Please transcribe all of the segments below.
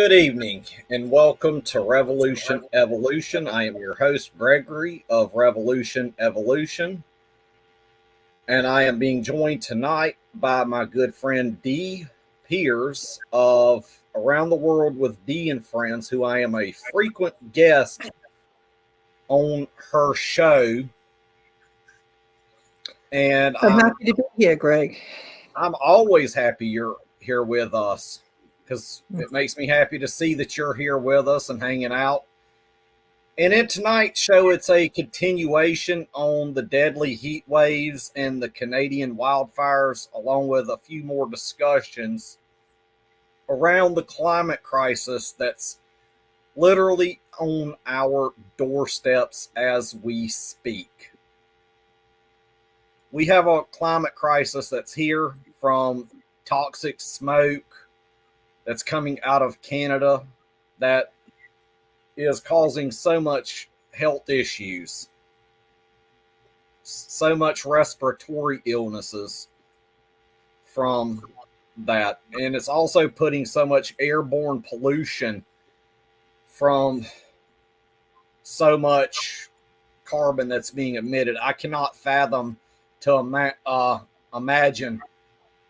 Good evening and welcome to Revolution Evolution. I am your host, Gregory of Revolution Evolution, and I am being joined tonight by my good friend Dee Piers of Around the World with Dee and Friends, who I am a frequent guest on her show. And I'm happy to be here, Greg. I'm always happy you're here with us because it makes me happy to see that you're here with us and hanging out. And in tonight's show, it's a continuation on the deadly heat waves and the Canadian wildfires, along with a few more discussions around the climate crisis that's literally on our doorsteps as we speak. We have a climate crisis that's here from toxic smoke that's coming out of Canada that is causing so much health issues, so much respiratory illnesses from that. And it's also putting so much airborne pollution from so much carbon that's being emitted. I cannot fathom to imagine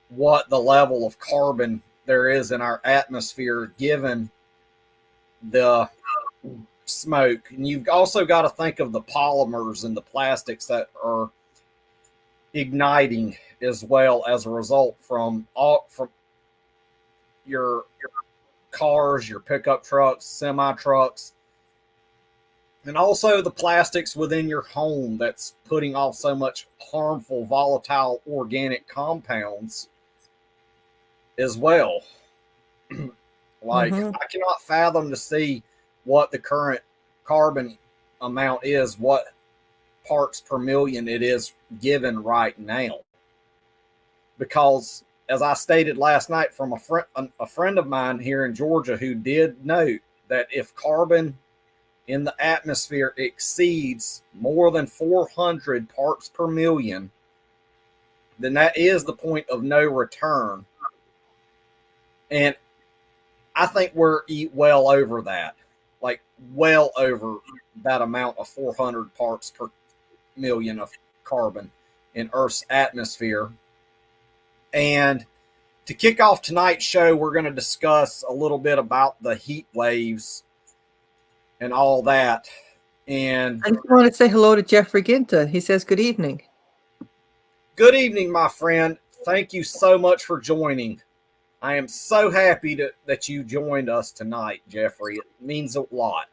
what the level of carbon there is in our atmosphere given the smoke. And you've also got to think of the polymers and the plastics that are igniting as well as a result from your cars, your pickup trucks, semi trucks, and also the plastics within your home that's putting off so much harmful, volatile organic compounds as well. I cannot fathom to see what the current carbon amount is, what parts per million it is given right now. Because, as I stated last night from a friend of mine here in Georgia who did note that if carbon in the atmosphere exceeds more than 400 parts per million, then that is the point of no return. And I think we're well over that, like well over that amount of 400 parts per million of carbon in Earth's atmosphere. And to kick off tonight's show, we're going to discuss a little bit about the heat waves and all that. And I just want to say hello to Jeffrey Ginta. He says good evening. Good evening, my friend. Thank you so much for joining. I am so happy that you joined us tonight, Jeffrey. It means a lot.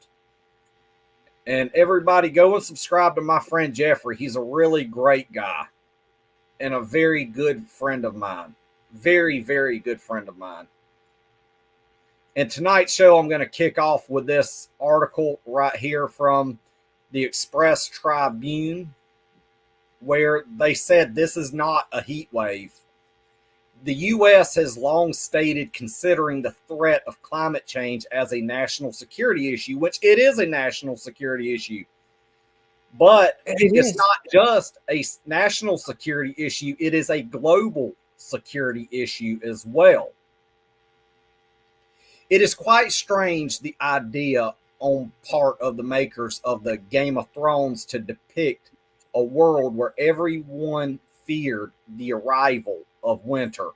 And everybody, go and subscribe to my friend Jeffrey. He's a really great guy and a very good friend of mine. Very, very good friend of mine. And tonight's show, I'm going to kick off with this article right here from the Express Tribune, where they said this is not a heat wave. The U.S. has long stated considering the threat of climate change as a national security issue, which it is a national security issue. But it's not just a national security issue, it is a global security issue as well. It is quite strange, the idea on part of the makers of the Game of Thrones to depict a world where everyone feared the arrival of winter.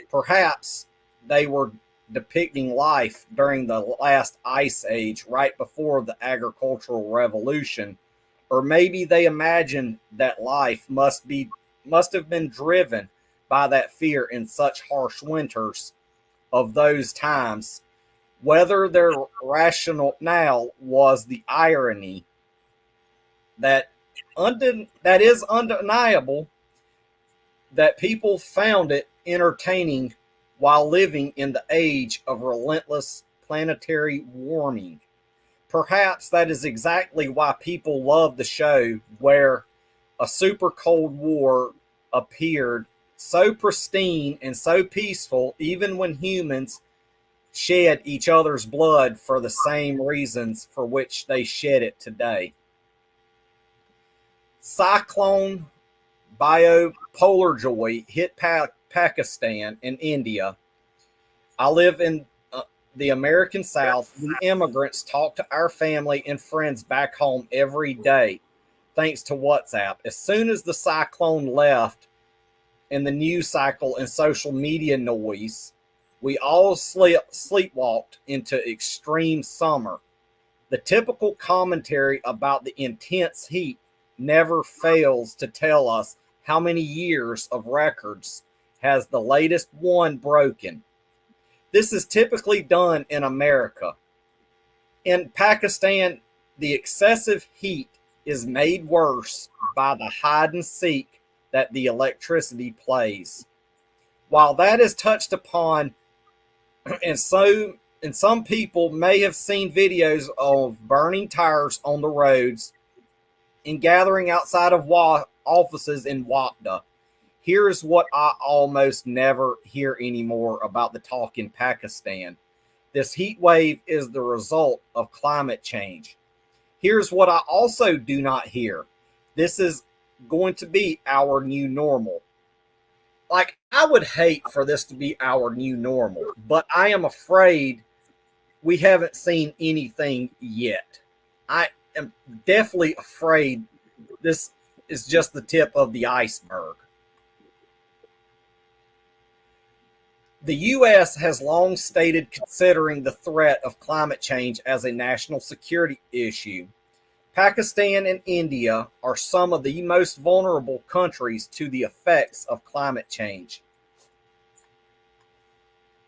Perhaps they were depicting life during the last ice age, right before the agricultural revolution, or maybe they imagined that life must have been driven by that fear in such harsh winters of those times. Whether their rationale was the irony that is undeniable, that people found it entertaining while living in the age of relentless planetary warming. Perhaps that is exactly why people love the show, where a super cold war appeared so pristine and so peaceful, even when humans shed each other's blood for the same reasons for which they shed it today. Cyclone Bipolar hit Pakistan and India. I live in the American South, we immigrants talk to our family and friends back home every day, thanks to WhatsApp. As soon as the cyclone left and the news cycle and social media noise, we all sleepwalked into extreme summer. The typical commentary about the intense heat never fails to tell us how many years of records has the latest one broken. This is typically done in America. In Pakistan, the excessive heat is made worse by the hide and seek that the electricity plays. While that is touched upon, and some people may have seen videos of burning tires on the roads and gathering outside of offices in WAPDA. Here's what I almost never hear anymore about the talk in Pakistan. This heat wave is the result of climate change. Here's what I also do not hear. This is going to be our new normal. Like, I would hate for this to be our new normal, but I am afraid we haven't seen anything yet. I am definitely afraid this is just the tip of the iceberg. The U.S. has long stated considering the threat of climate change as a national security issue. Pakistan and India are some of the most vulnerable countries to the effects of climate change.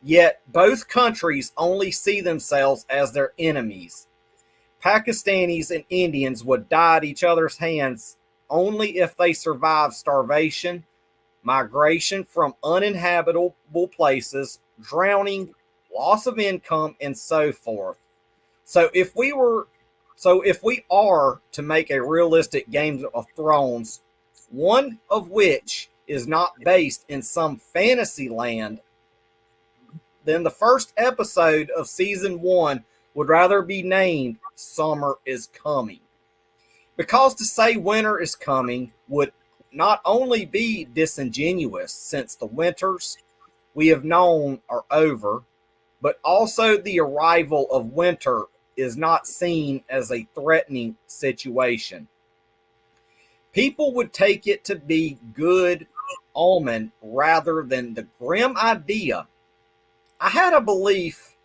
Yet both countries only see themselves as their enemies. Pakistanis and Indians would die at each other's hands only if they survived starvation, migration from uninhabitable places, drowning, loss of income, and so forth. So if we are to make a realistic Game of Thrones, one of which is not based in some fantasy land, then the first episode of season 1 would rather be named Summer is Coming. Because to say winter is coming would not only be disingenuous, since the winters we have known are over, but also the arrival of winter is not seen as a threatening situation. People would take it to be good omen rather than the grim idea. I had a brief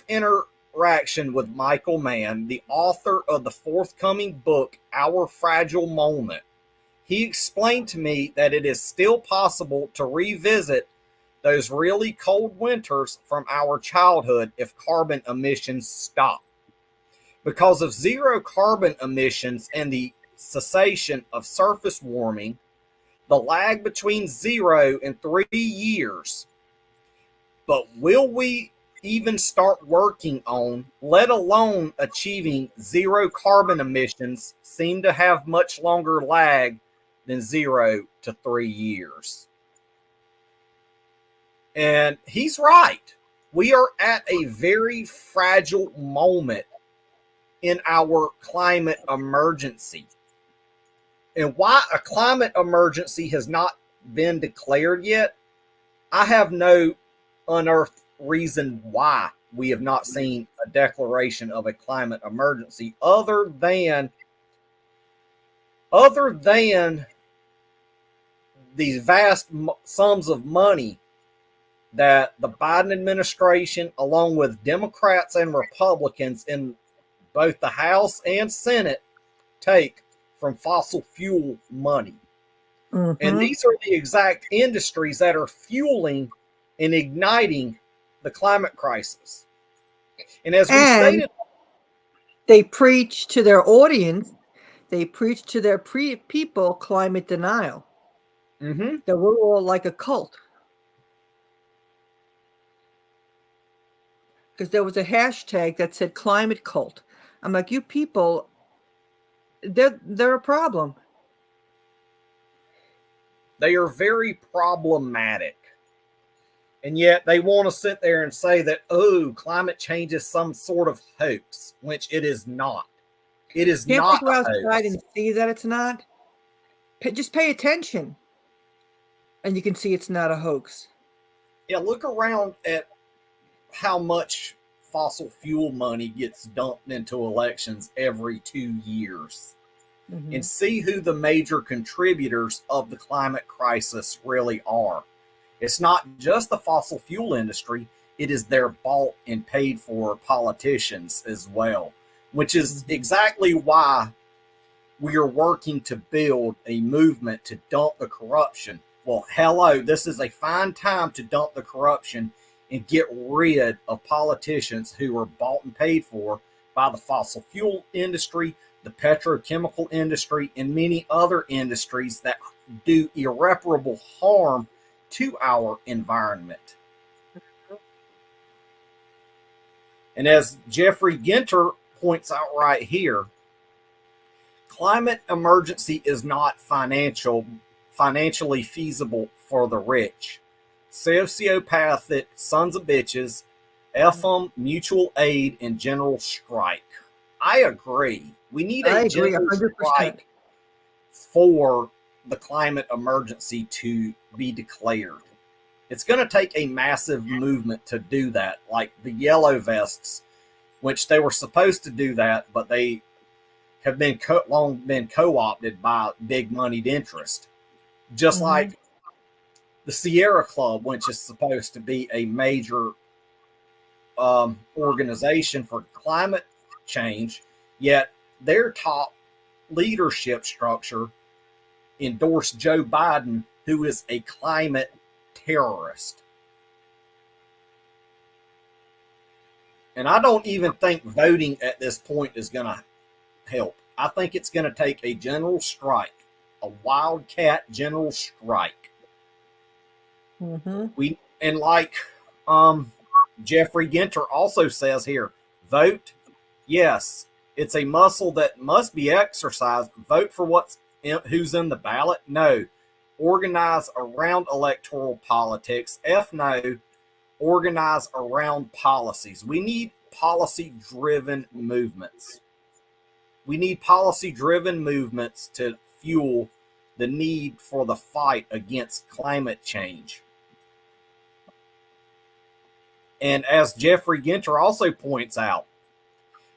interaction with Michael Mann, the author of the forthcoming book, Our Fragile Moment. He explained to me that it is still possible to revisit those really cold winters from our childhood if carbon emissions stop. Because of zero carbon emissions and the cessation of surface warming, the lag between 0 and 3 years. But will we even start working on, let alone achieving zero carbon emissions, seem to have much longer lag than 0 to 3 years. And he's right. We are at a very fragile moment in our climate emergency. And why a climate emergency has not been declared yet, I have no unearthed reason why we have not seen a declaration of a climate emergency other than these vast sums of money that the Biden administration, along with Democrats and Republicans in both the House and Senate, take from fossil fuel money. Mm-hmm. And these are the exact industries that are fueling and igniting the climate crisis. And as we stated, they preach to their audience, they preach to their people climate denial. Mm-hmm. That we're all like a cult. Because there was a hashtag that said climate cult. I'm like, you people, they're a problem. They are very problematic. And yet they want to sit there and say that, oh, climate change is some sort of hoax, which it is not. It is not. Can't go outside and see that it's not? Just pay attention. And you can see it's not a hoax. Yeah, look around at how much fossil fuel money gets dumped into elections every 2 years and see who the major contributors of the climate crisis really are. It's not just the fossil fuel industry, it is their bought and paid for politicians as well, which is exactly why we are working to build a movement to dump the corruption. Well, hello, this is a fine time to dump the corruption and get rid of politicians who are bought and paid for by the fossil fuel industry, the petrochemical industry, and many other industries that do irreparable harm to our environment. And as Jeffrey Ginter points out right here, climate emergency is not financially feasible for the rich. Sociopathic sons of bitches, FM, mutual aid, and general strike. I agree. We need a general 100%. Strike for the climate emergency to be declared. It's going to take a massive movement to do that, like the Yellow Vests, which they were supposed to do that, but they have been long been co-opted by big moneyed interest. Just like the Sierra Club, which is supposed to be a major organization for climate change, yet their top leadership structure endorsed Joe Biden, who is a climate terrorist. And I don't even think voting at this point is going to help. I think it's going to take a general strike, a wildcat general strike. Like Jeffrey Ginter also says here, vote, yes, it's a muscle that must be exercised. Vote for who's in the ballot. No, organize around electoral politics. F no, organize around policies. We need policy-driven movements. We need policy-driven movements to fuel the need for the fight against climate change. And as Jeffrey Ginter also points out,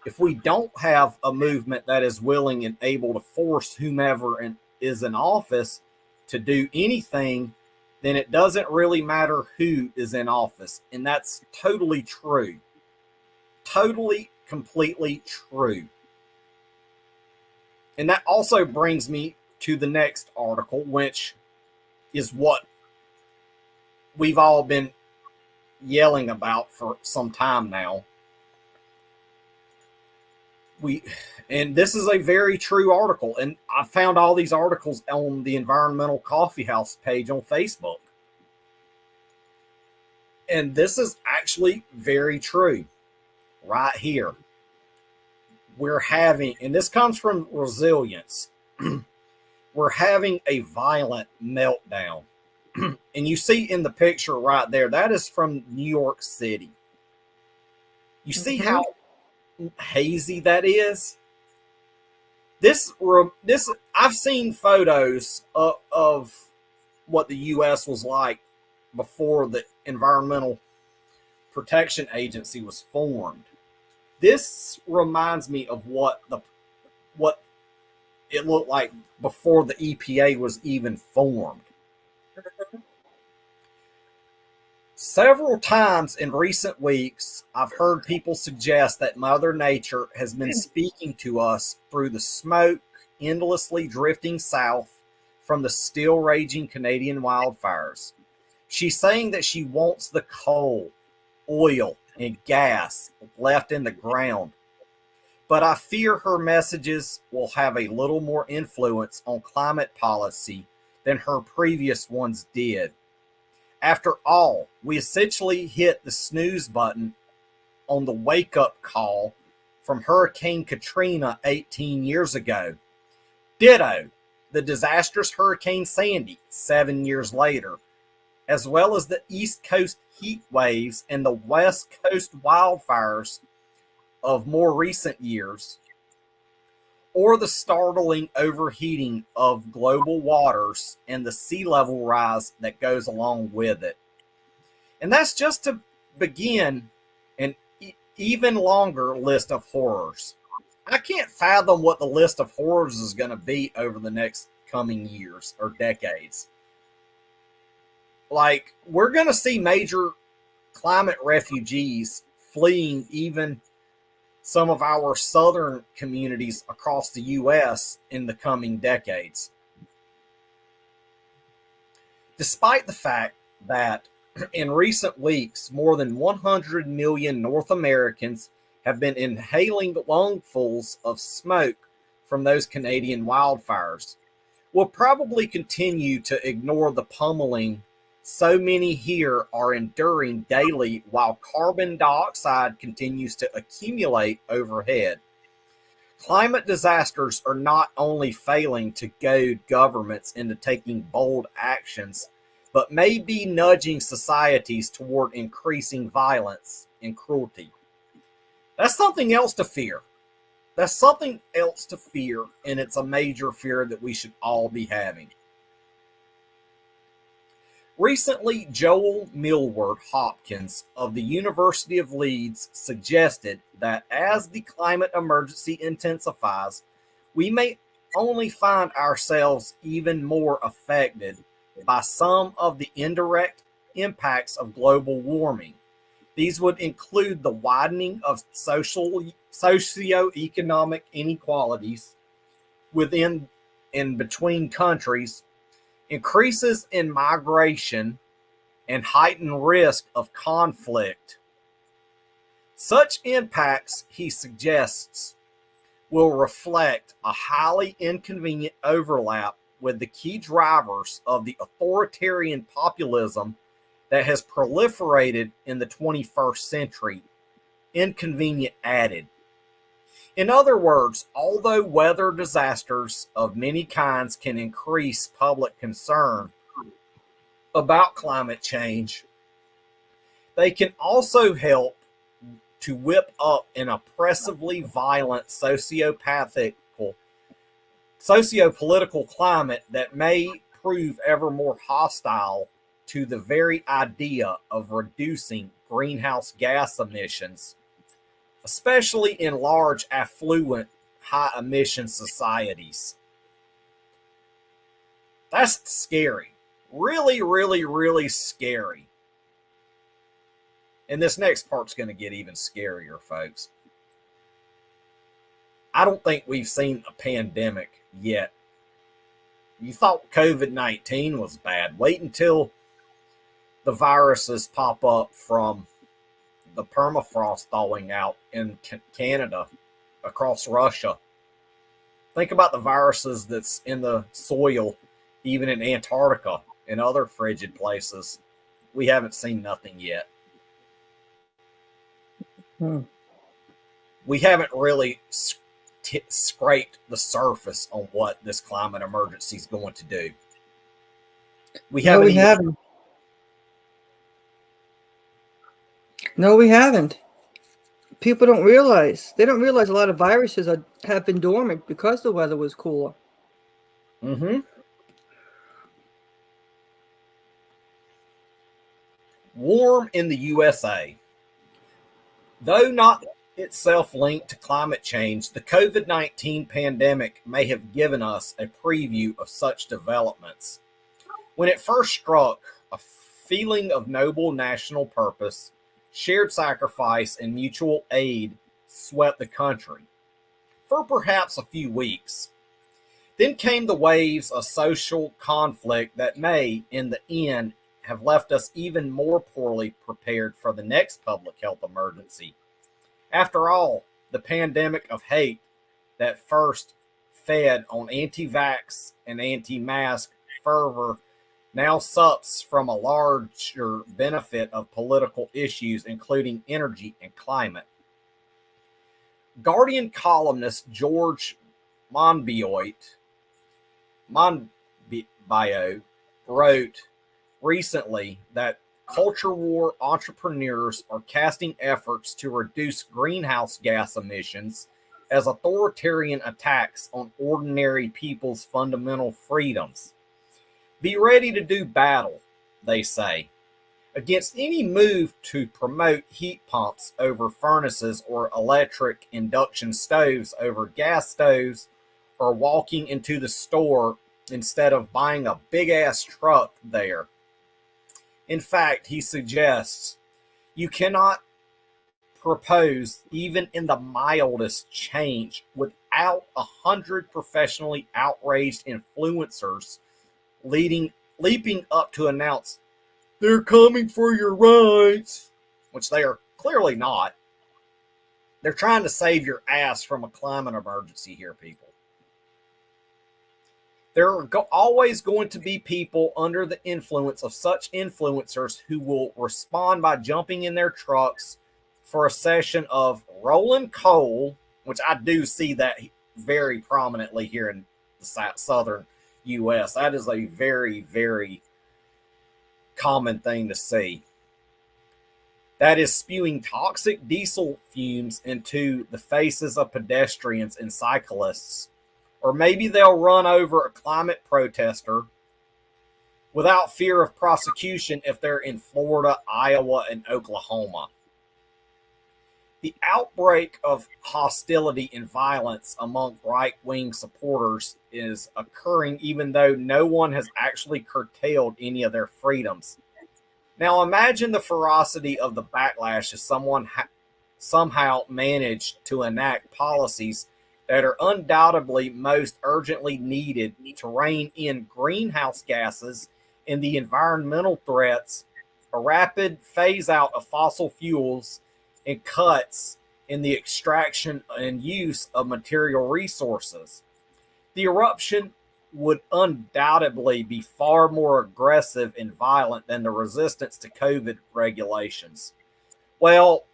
if we don't have a movement that is willing and able to force whomever is in office to do anything, then it doesn't really matter who is in office. And that's totally true. Totally, completely true. And that also brings me to the next article, which is what we've all been yelling about for some time now. And this is a very true article, and I found all these articles on the Environmental Coffee House page on Facebook. And this is actually very true right here. We're having, and this comes from Resilience, we're having a violent meltdown. And you see in the picture right there, that is from New York City. You see how hazy that is? This I've seen photos of what the U.S. was like before the Environmental Protection Agency was formed. This reminds me of what it looked like before the EPA was even formed. Several times in recent weeks, I've heard people suggest that Mother Nature has been speaking to us through the smoke endlessly drifting south from the still raging Canadian wildfires. She's saying that she wants the coal, oil, and gas left in the ground. But I fear her messages will have a little more influence on climate policy than her previous ones did. After all, we essentially hit the snooze button on the wake-up call from Hurricane Katrina 18 years ago. Ditto, the disastrous Hurricane Sandy 7 years later, as well as the East Coast heat waves and the West Coast wildfires of more recent years, or the startling overheating of global waters and the sea level rise that goes along with it. And that's just to begin an even longer list of horrors. I can't fathom what the list of horrors is going to be over the next coming years or decades. Like, we're going to see major climate refugees fleeing even some of our southern communities across the U.S. in the coming decades. Despite the fact that in recent weeks, more than 100 million North Americans have been inhaling lungfuls of smoke from those Canadian wildfires, we'll probably continue to ignore the pummeling so many here are enduring daily while carbon dioxide continues to accumulate overhead. Climate disasters are not only failing to goad governments into taking bold actions, but may be nudging societies toward increasing violence and cruelty. That's something else to fear. That's something else to fear, and it's a major fear that we should all be having. Recently, Joel Millward Hopkins of the University of Leeds suggested that as the climate emergency intensifies, we may only find ourselves even more affected by some of the indirect impacts of global warming. These would include the widening of socioeconomic inequalities within and between countries, increases in migration, and heightened risk of conflict. Such impacts, he suggests, will reflect a highly inconvenient overlap with the key drivers of the authoritarian populism that has proliferated in the 21st century. Inconvenient added. In other words, although weather disasters of many kinds can increase public concern about climate change, they can also help to whip up an oppressively violent sociopolitical climate that may prove ever more hostile to the very idea of reducing greenhouse gas emissions, especially in large, affluent, high-emission societies. That's scary. Really, really, really scary. And this next part's going to get even scarier, folks. I don't think we've seen a pandemic yet. You thought COVID-19 was bad. Wait until the viruses pop up from the permafrost thawing out in Canada, across Russia. Think about the viruses that's in the soil, even in Antarctica and other frigid places. We haven't seen nothing yet. We haven't really scraped the surface on what this climate emergency is going to do. We haven't. No, we haven't. People don't realize. They don't realize a lot of viruses have been dormant because the weather was cooler. Mm-hmm. Warm in the USA. Though not itself linked to climate change, the COVID-19 pandemic may have given us a preview of such developments. When it first struck, a feeling of noble national purpose, shared sacrifice, and mutual aid swept the country for perhaps a few weeks. Then came the waves of social conflict that may, in the end, have left us even more poorly prepared for the next public health emergency. After all, the pandemic of hate that first fed on anti-vax and anti-mask fervor now sups from a larger benefit of political issues, including energy and climate. Guardian columnist George Monbiot wrote recently that culture war entrepreneurs are casting efforts to reduce greenhouse gas emissions as authoritarian attacks on ordinary people's fundamental freedoms. Be ready to do battle, they say. against any move to promote heat pumps over furnaces or electric induction stoves over gas stoves or walking into the store instead of buying a big ass truck there. In fact, he suggests you cannot propose even in the mildest change without 100 professionally outraged influencers leaping up to announce they're coming for your rights, which they are clearly not. They're trying to save your ass from a climate emergency here, people. There are always going to be people under the influence of such influencers who will respond by jumping in their trucks for a session of rolling coal, which I do see that very prominently here in the southern U.S. That is a very, very common thing to see. That is spewing toxic diesel fumes into the faces of pedestrians and cyclists. Or maybe they'll run over a climate protester without fear of prosecution if they're in Florida, Iowa, and Oklahoma. The outbreak of hostility and violence among right-wing supporters is occurring even though no one has actually curtailed any of their freedoms. Now imagine the ferocity of the backlash if someone somehow managed to enact policies that are undoubtedly most urgently needed to rein in greenhouse gases and the environmental threats, a rapid phase out of fossil fuels, and cuts in the extraction and use of material resources. The eruption would undoubtedly be far more aggressive and violent than the resistance to COVID regulations. Well,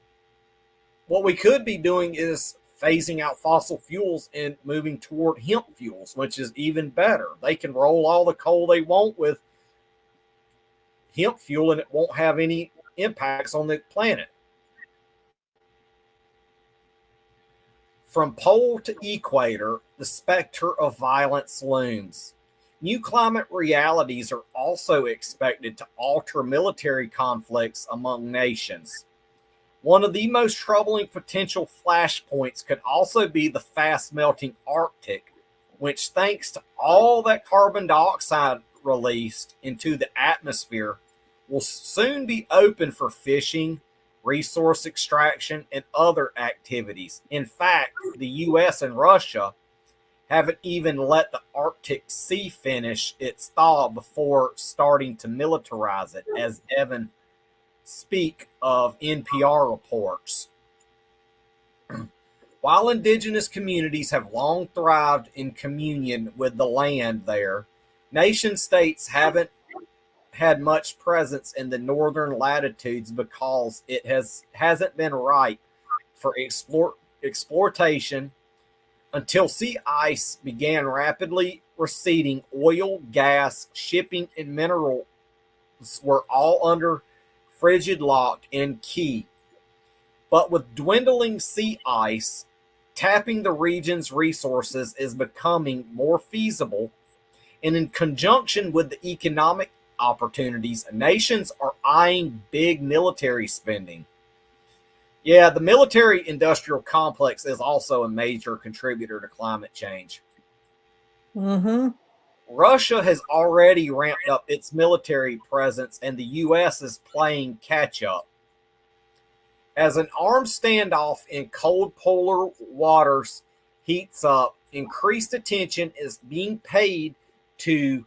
what we could be doing is phasing out fossil fuels and moving toward hemp fuels, which is even better. They can roll all the coal they want with hemp fuel and it won't have any impacts on the planet. From pole to equator, the specter of violence looms. New climate realities are also expected to alter military conflicts among nations. One of the most troubling potential flashpoints could also be the fast-melting Arctic, which, thanks to all that carbon dioxide released into the atmosphere, will soon be open for fishing, resource extraction, and other activities. In fact, the U.S. and Russia haven't even let the Arctic Sea finish its thaw before starting to militarize it, as Evan speak of NPR reports. While indigenous communities have long thrived in communion with the land there, nation states haven't had much presence in the northern latitudes because it hasn't been ripe for exploitation until sea ice began rapidly receding. Oil, gas, shipping, and minerals were all under frigid lock and key. But with dwindling sea ice, tapping the region's resources is becoming more feasible, and in conjunction with the economic opportunities, nations are eyeing big military spending. Yeah, the military industrial complex is also a major contributor to climate change. Mm-hmm. Russia has already ramped up its military presence, and the U.S. is playing catch up. As an armed standoff in cold polar waters heats up, increased attention is being paid to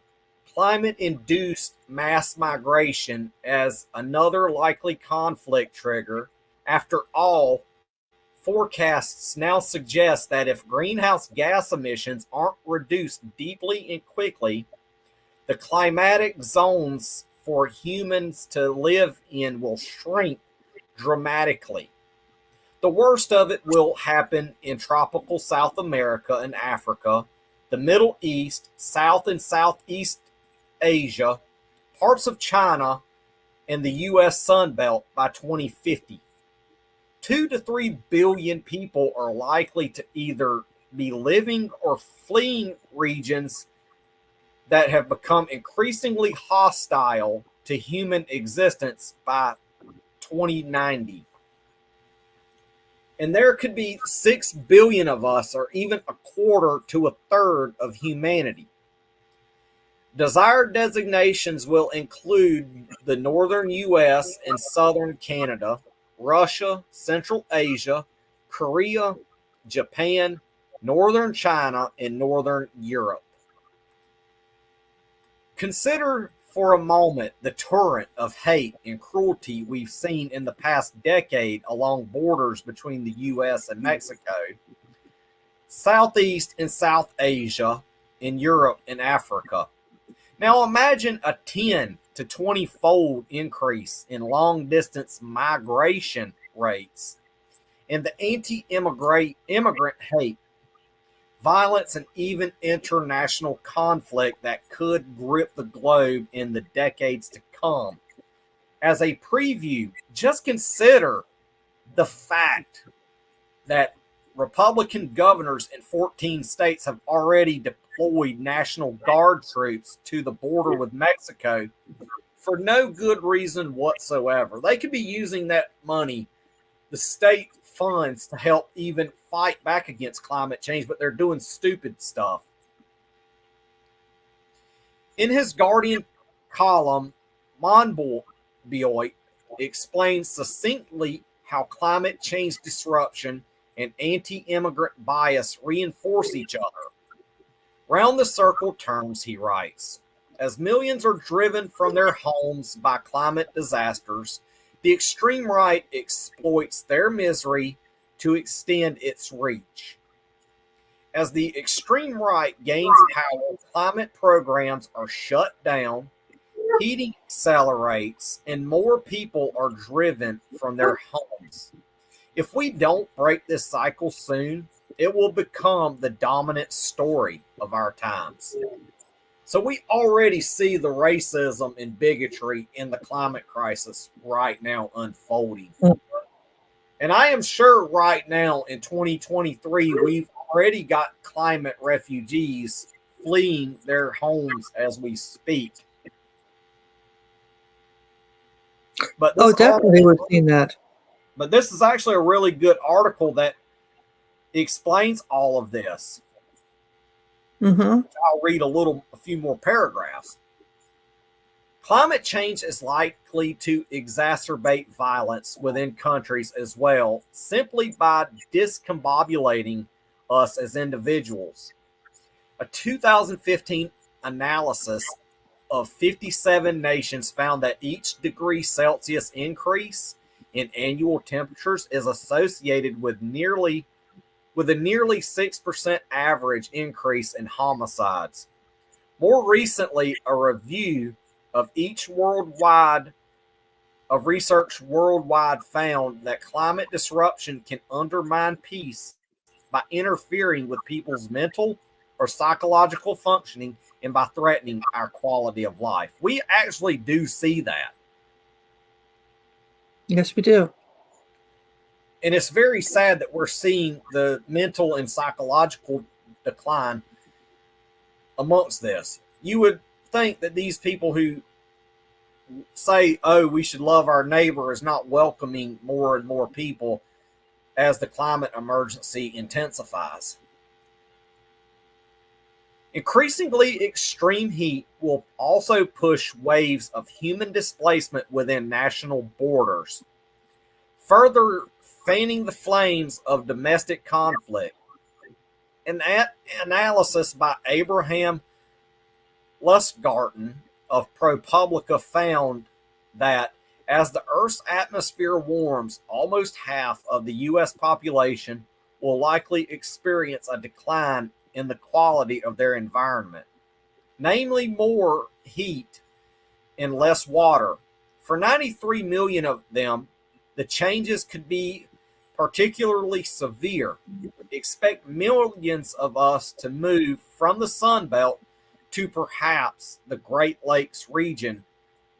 climate-induced mass migration as another likely conflict trigger. After all, forecasts now suggest that if greenhouse gas emissions aren't reduced deeply and quickly, the climatic zones for humans to live in will shrink dramatically. The worst of it will happen in tropical South America and Africa, the Middle East, South and Southeast Asia, parts of China, and the U.S. Sun Belt by 2050. 2 to 3 billion people are likely to either be living or fleeing regions that have become increasingly hostile to human existence by 2090. And there could be 6 billion of us, or even a quarter to a third of humanity. Desired designations will include the northern US and southern Canada, Russia, Central Asia, Korea, Japan, northern China, and northern Europe. Consider for a moment the torrent of hate and cruelty we've seen in the past decade along borders between the US and Mexico, Southeast and South Asia, in Europe and Africa. Now imagine a 10 to 20 fold increase in long distance migration rates and the anti-immigrant hate, violence, and even international conflict that could grip the globe in the decades to come. As a preview, just consider the fact that Republican governors in 14 states have already deployed National Guard troops to the border with Mexico for no good reason whatsoever. They could be using that money, the state funds, to help even fight back against climate change, but they're doing stupid stuff. In his Guardian column, Monbiot explains succinctly how climate change disruption and anti-immigrant bias reinforce each other. Round the circle terms, he writes, as millions are driven from their homes by climate disasters, the extreme right exploits their misery to extend its reach. As the extreme right gains power, climate programs are shut down, heating accelerates, and more people are driven from their homes. If we don't break this cycle soon, it will become the dominant story of our times. So we already see the racism and bigotry in the climate crisis right now unfolding. And I am sure right now in 2023, we've already got climate refugees fleeing their homes as we speak. But definitely we've seen that. But this is actually a really good article that explains all of this. Mm-hmm. I'll read a few more paragraphs. Climate change is likely to exacerbate violence within countries as well, simply by discombobulating us as individuals. A 2015 analysis of 57 nations found that each degree Celsius increase in annual temperatures is associated with a nearly 6% average increase in homicides. More recently, a review of research worldwide found that climate disruption can undermine peace by interfering with people's mental or psychological functioning and by threatening our quality of life. We actually do see that. Yes, we do. And it's very sad that we're seeing the mental and psychological decline amongst this. You would think that these people who say, oh, we should love our neighbor, is not welcoming more and more people as the climate emergency intensifies. Increasingly extreme heat will also push waves of human displacement within national borders, further fanning the flames of domestic conflict. An analysis by Abraham Lustgarten of ProPublica found that as the Earth's atmosphere warms, almost half of the U.S. population will likely experience a decline in the quality of their environment, namely more heat and less water. For 93 million of them, the changes could be particularly severe. Expect millions of us to move from the Sun Belt to perhaps the Great Lakes region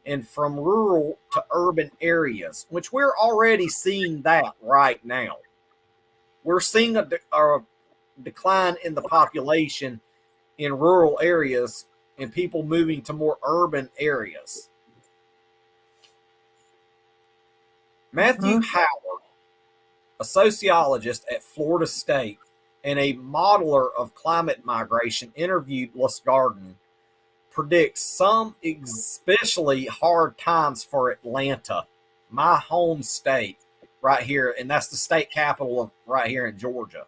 and from rural to urban areas, which we're already seeing that right now. We're seeing a decline in the population in rural areas and people moving to more urban areas. Matthew Howard, a sociologist at Florida State and a modeler of climate migration, interviewed Lustgarten, predicts some especially hard times for Atlanta, my home state, right here, and that's the state capital of right here in Georgia.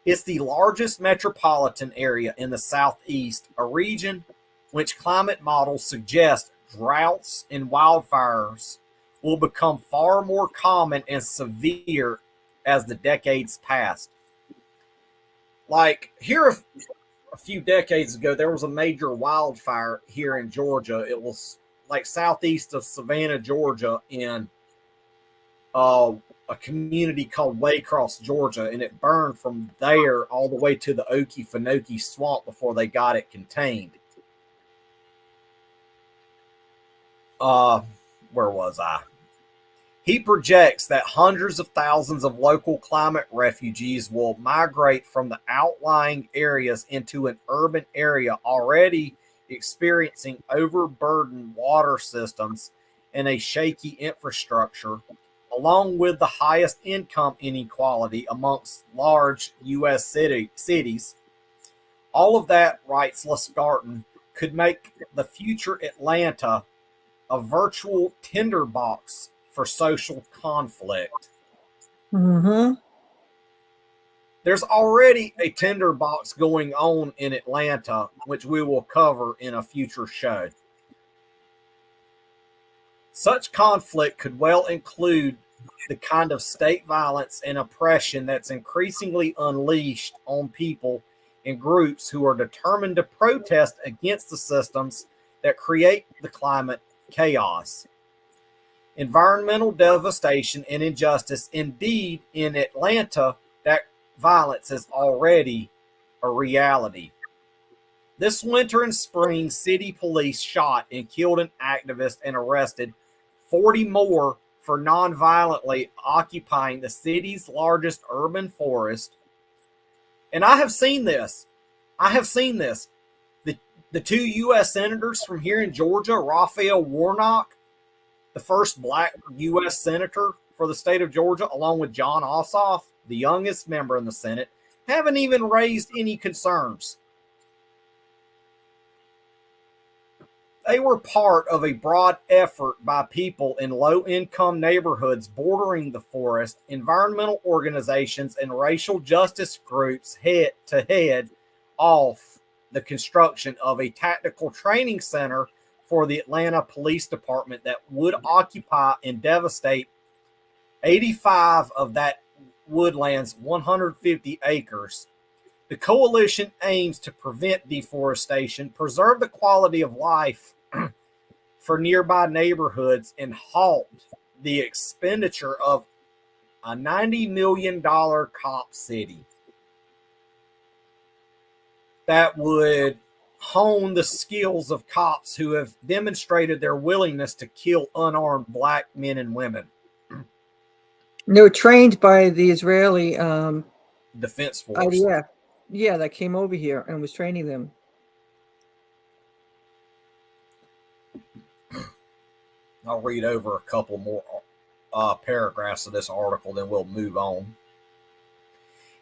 It's the largest metropolitan area in the Southeast, a region which climate models suggest droughts and wildfires will become far more common and severe as the decades pass. Like here a few decades ago, there was a major wildfire here in Georgia. It was like southeast of Savannah, Georgia, in a community called Waycross, Georgia, and it burned from there all the way to the Okefenokee Swamp before they got it contained. Where was I? He projects that hundreds of thousands of local climate refugees will migrate from the outlying areas into an urban area already experiencing overburdened water systems and a shaky infrastructure, along with the highest income inequality amongst large U.S. cities. All of that, writes Lustgarten, could make the future Atlanta a virtual tinderbox for social conflict. Mm-hmm. There's already a tinderbox going on in Atlanta, which we will cover in a future show. Such conflict could well include the kind of state violence and oppression that's increasingly unleashed on people and groups who are determined to protest against the systems that create the climate chaos. Environmental devastation and injustice. Indeed, in Atlanta, that violence is already a reality. This winter and spring, city police shot and killed an activist and arrested 40 more for non-violently occupying the city's largest urban forest. And I have seen this. The two U.S. senators from here in Georgia, Raphael Warnock, the first black U.S. senator for the state of Georgia, along with John Ossoff, the youngest member in the Senate, haven't even raised any concerns. They were part of a broad effort by people in low-income neighborhoods bordering the forest, environmental organizations, and racial justice groups head off the construction of a tactical training center for the Atlanta Police Department that would occupy and devastate 85 of that woodland's 150 acres. The coalition aims to prevent deforestation, preserve the quality of life for nearby neighborhoods, and halt the expenditure of a $90 million cop city that would hone the skills of cops who have demonstrated their willingness to kill unarmed black men and women. They were trained by the Israeli Defense Force. IDF. Yeah, that came over here and was training them. I'll read over a couple more paragraphs of this article, then we'll move on.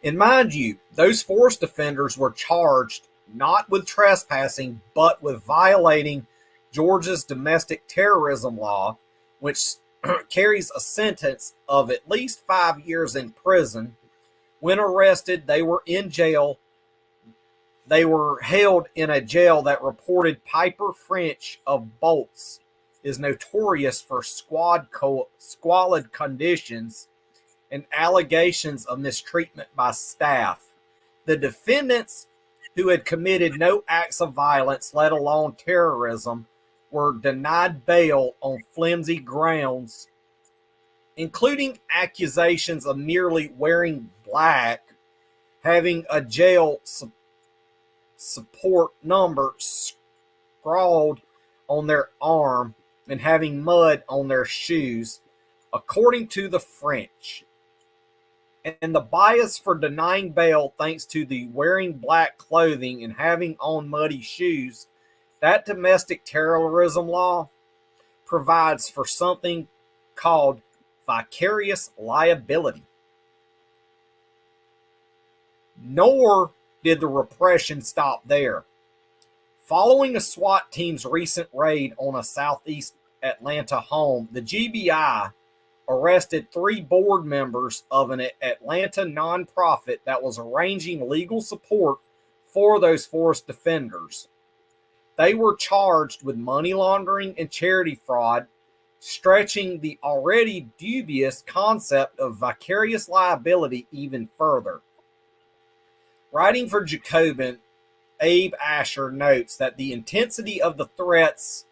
And mind you, those forest defenders were charged not with trespassing, but with violating Georgia's domestic terrorism law, which carries a sentence of at least 5 years in prison. When arrested, they were in jail. They were held in a jail that reported Piper French of Bolts is notorious for squalid conditions and allegations of mistreatment by staff. The defendants, who had committed no acts of violence, let alone terrorism, were denied bail on flimsy grounds, including accusations of merely wearing black, having a jail support number scrawled on their arm, and having mud on their shoes, according to the French. And the bias for denying bail, thanks to the wearing black clothing and having on muddy shoes, that domestic terrorism law provides for something called vicarious liability. Nor did the repression stop there. Following a SWAT team's recent raid on a southeast Atlanta home, the GBI arrested 3 board members of an Atlanta nonprofit that was arranging legal support for those forest defenders. They were charged with money laundering and charity fraud, stretching the already dubious concept of vicarious liability even further. Writing for Jacobin, Abe Asher notes that the intensity of the threats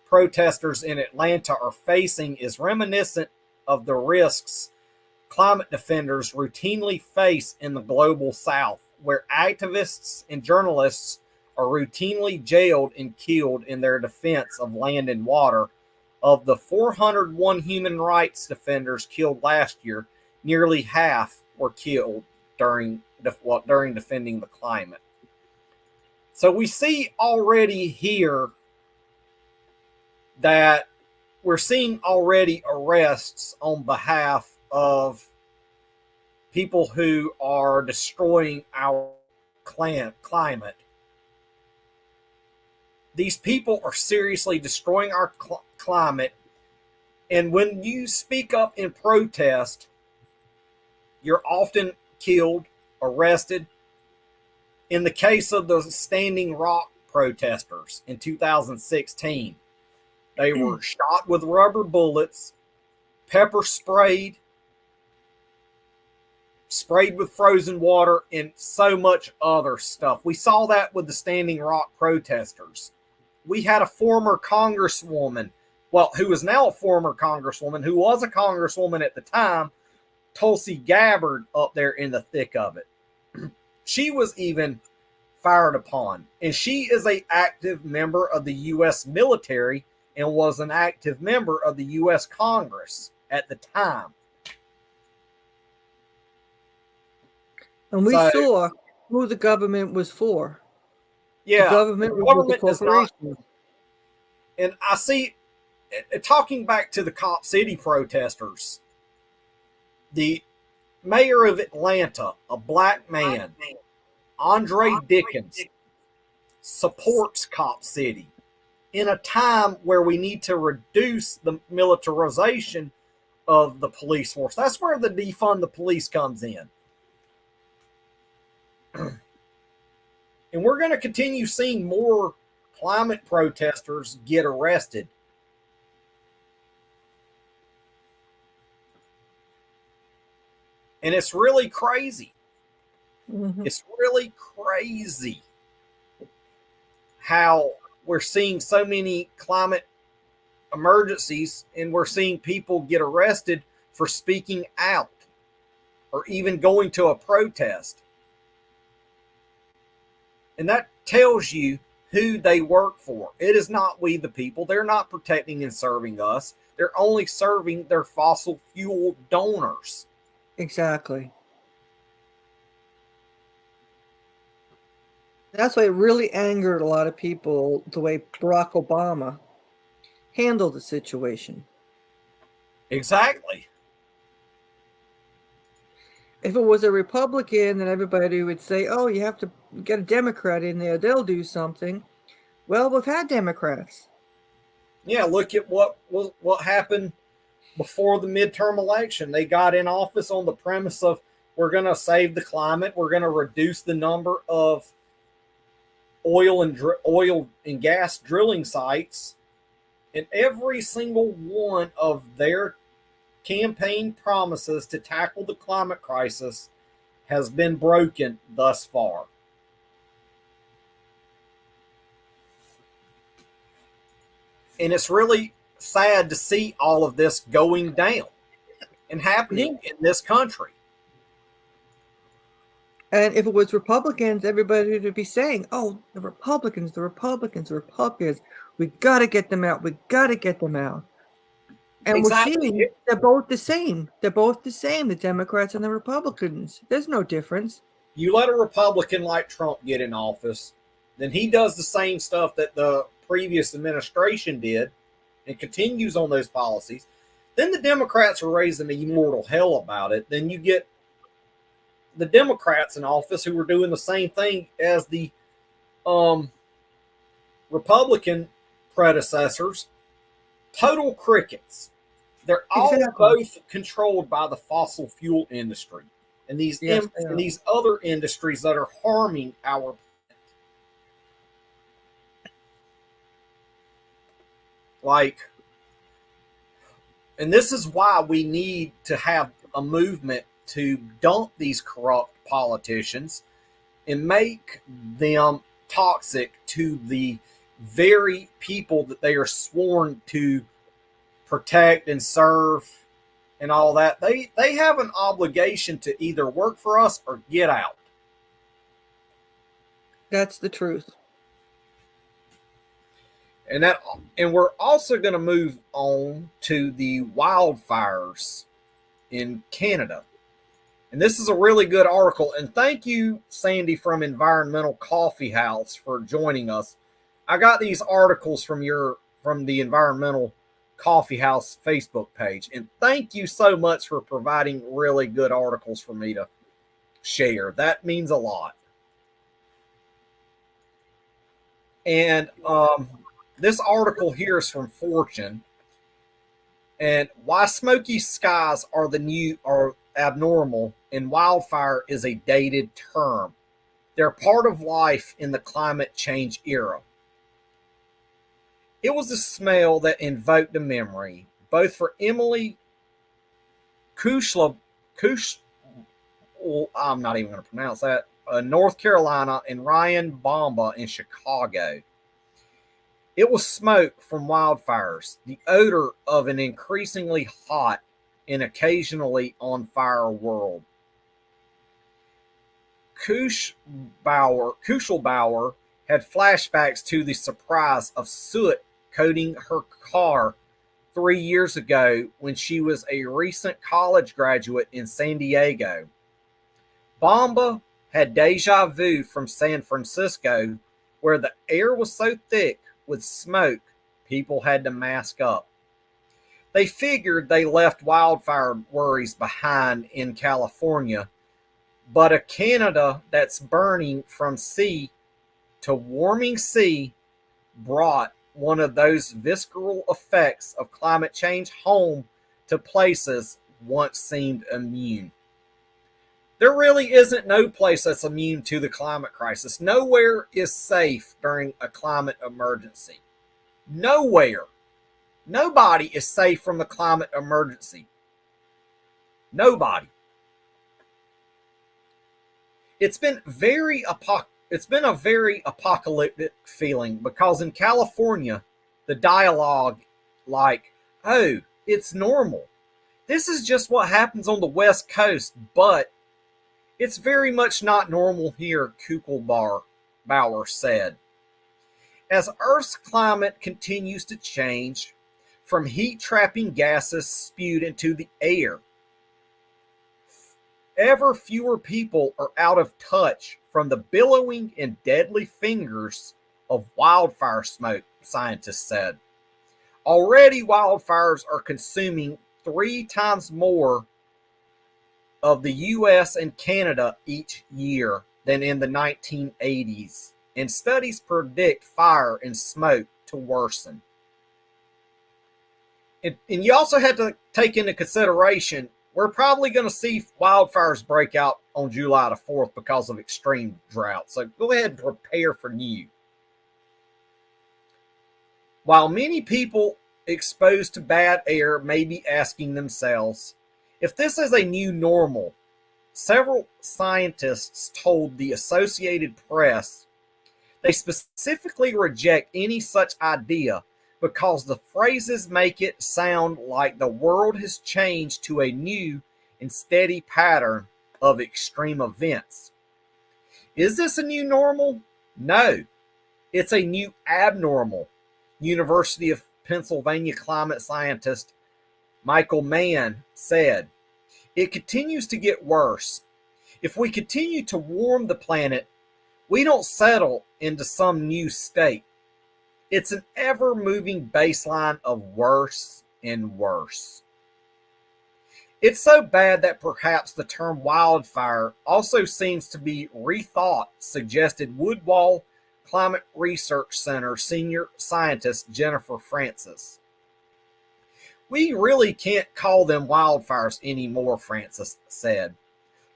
protesters in Atlanta are facing is reminiscent of the risks climate defenders routinely face in the global South, where activists and journalists are routinely jailed and killed in their defense of land and water. Of the 401 human rights defenders killed last year, nearly half were killed during defending the climate. So we see already here that we're seeing already arrests on behalf of people who are destroying our climate. These people are seriously destroying our climate. And when you speak up in protest, you're often killed, arrested. In the case of the Standing Rock protesters in 2016, they were shot with rubber bullets, pepper sprayed with frozen water, and so much other stuff. We saw that with the Standing Rock protesters. We had a former congresswoman, who is now a former congresswoman, who was a congresswoman at the time, Tulsi Gabbard, up there in the thick of it. She was even fired upon. And she is an active member of the U.S. military and was an active member of the U.S. Congress at the time. And we saw who the government was for. Yeah. The government was the corporation. And I see, talking back to the Cop City protesters, the mayor of Atlanta, a black man, Andre Dickens, supports Cop City in a time where we need to reduce the militarization of the police force. That's where the defund the police comes in. And we're going to continue seeing more climate protesters get arrested. And it's really crazy. Mm-hmm. It's really crazy how we're seeing so many climate emergencies and we're seeing people get arrested for speaking out or even going to a protest. And that tells you who they work for. It is not we the people. They're not protecting and serving us. They're only serving their fossil fuel donors. Exactly. That's why it really angered a lot of people, the way Barack Obama handled the situation. Exactly. If it was a Republican, then everybody would say, oh, you have to get a Democrat in there. They'll do something. Well, we've had Democrats. Yeah, look at what happened before the midterm election. They got in office on the premise of we're going to save the climate. We're going to reduce the number of oil and gas drilling sites. And every single one of their campaign promises to tackle the climate crisis has been broken thus far. And it's really sad to see all of this going down and happening in this country. And if it was Republicans, everybody would be saying, oh, the Republicans. We got to get them out. And exactly. We're seeing they're both the same. The Democrats and the Republicans. There's no difference. You let a Republican like Trump get in office, then he does the same stuff that the previous administration did and continues on those policies. Then the Democrats are raising the immortal hell about it. Then you get the Democrats in office who were doing the same thing as the Republican predecessors. Total crickets. They're all Exactly. both controlled by the fossil fuel industry and Yes, and these other industries that are harming our. Like, and this is why we need to have a movement to dump these corrupt politicians and make them toxic to the very people that they are sworn to protect and serve and all that. They have an obligation to either work for us or get out. that's the truth. And we're also going to move on to the wildfires in Canada. And this is a really good article. And thank you, Sandy from Environmental Coffee House, for joining us. I got these articles from the Environmental Coffee House Facebook page. And thank you so much for providing really good articles for me to share. That means a lot. And this article here is from Fortune. And why smoky skies are abnormal and wildfire is a dated term. They're part of life in the climate change era. It was a smell that invoked a memory, both for Emily I'm not even going to pronounce that, North Carolina, and Ryan Bomba in Chicago. It was smoke from wildfires, the odor of an increasingly hot and occasionally on fire world. Kuschelbauer had flashbacks to the surprise of soot coating her car 3 years ago when she was a recent college graduate in San Diego. Bomba had deja vu from San Francisco, where the air was so thick with smoke, people had to mask up. They figured they left wildfire worries behind in California, but a Canada that's burning from sea to warming sea brought one of those visceral effects of climate change home to places once seemed immune. There really isn't no place that's immune to the climate crisis. Nowhere is safe during a climate emergency. Nowhere. Nobody is safe from the climate emergency. Nobody. It's been a very apocalyptic feeling because in California, the dialogue like, oh, it's normal. This is just what happens on the West Coast, but it's very much not normal here, Kuchelbauer said. As Earth's climate continues to change, from heat-trapping gases spewed into the air, ever fewer people are out of touch from the billowing and deadly fingers of wildfire smoke, scientists said. Already, wildfires are consuming 3 times more of the US and Canada each year than in the 1980s, and studies predict fire and smoke to worsen. And you also had to take into consideration we're probably going to see wildfires break out on July the 4th because of extreme drought. So go ahead and prepare for new. While many people exposed to bad air may be asking themselves, if this is a new normal, several scientists told the Associated Press they specifically reject any such idea because the phrases make it sound like the world has changed to a new and steady pattern of extreme events. Is this a new normal? No, it's a new abnormal, University of Pennsylvania climate scientist Michael Mann said. It continues to get worse. If we continue to warm the planet, we don't settle into some new state. It's an ever-moving baseline of worse and worse. It's so bad that perhaps the term wildfire also seems to be rethought, suggested Woodwall Climate Research Center senior scientist Jennifer Francis. We really can't call them wildfires anymore, Francis said.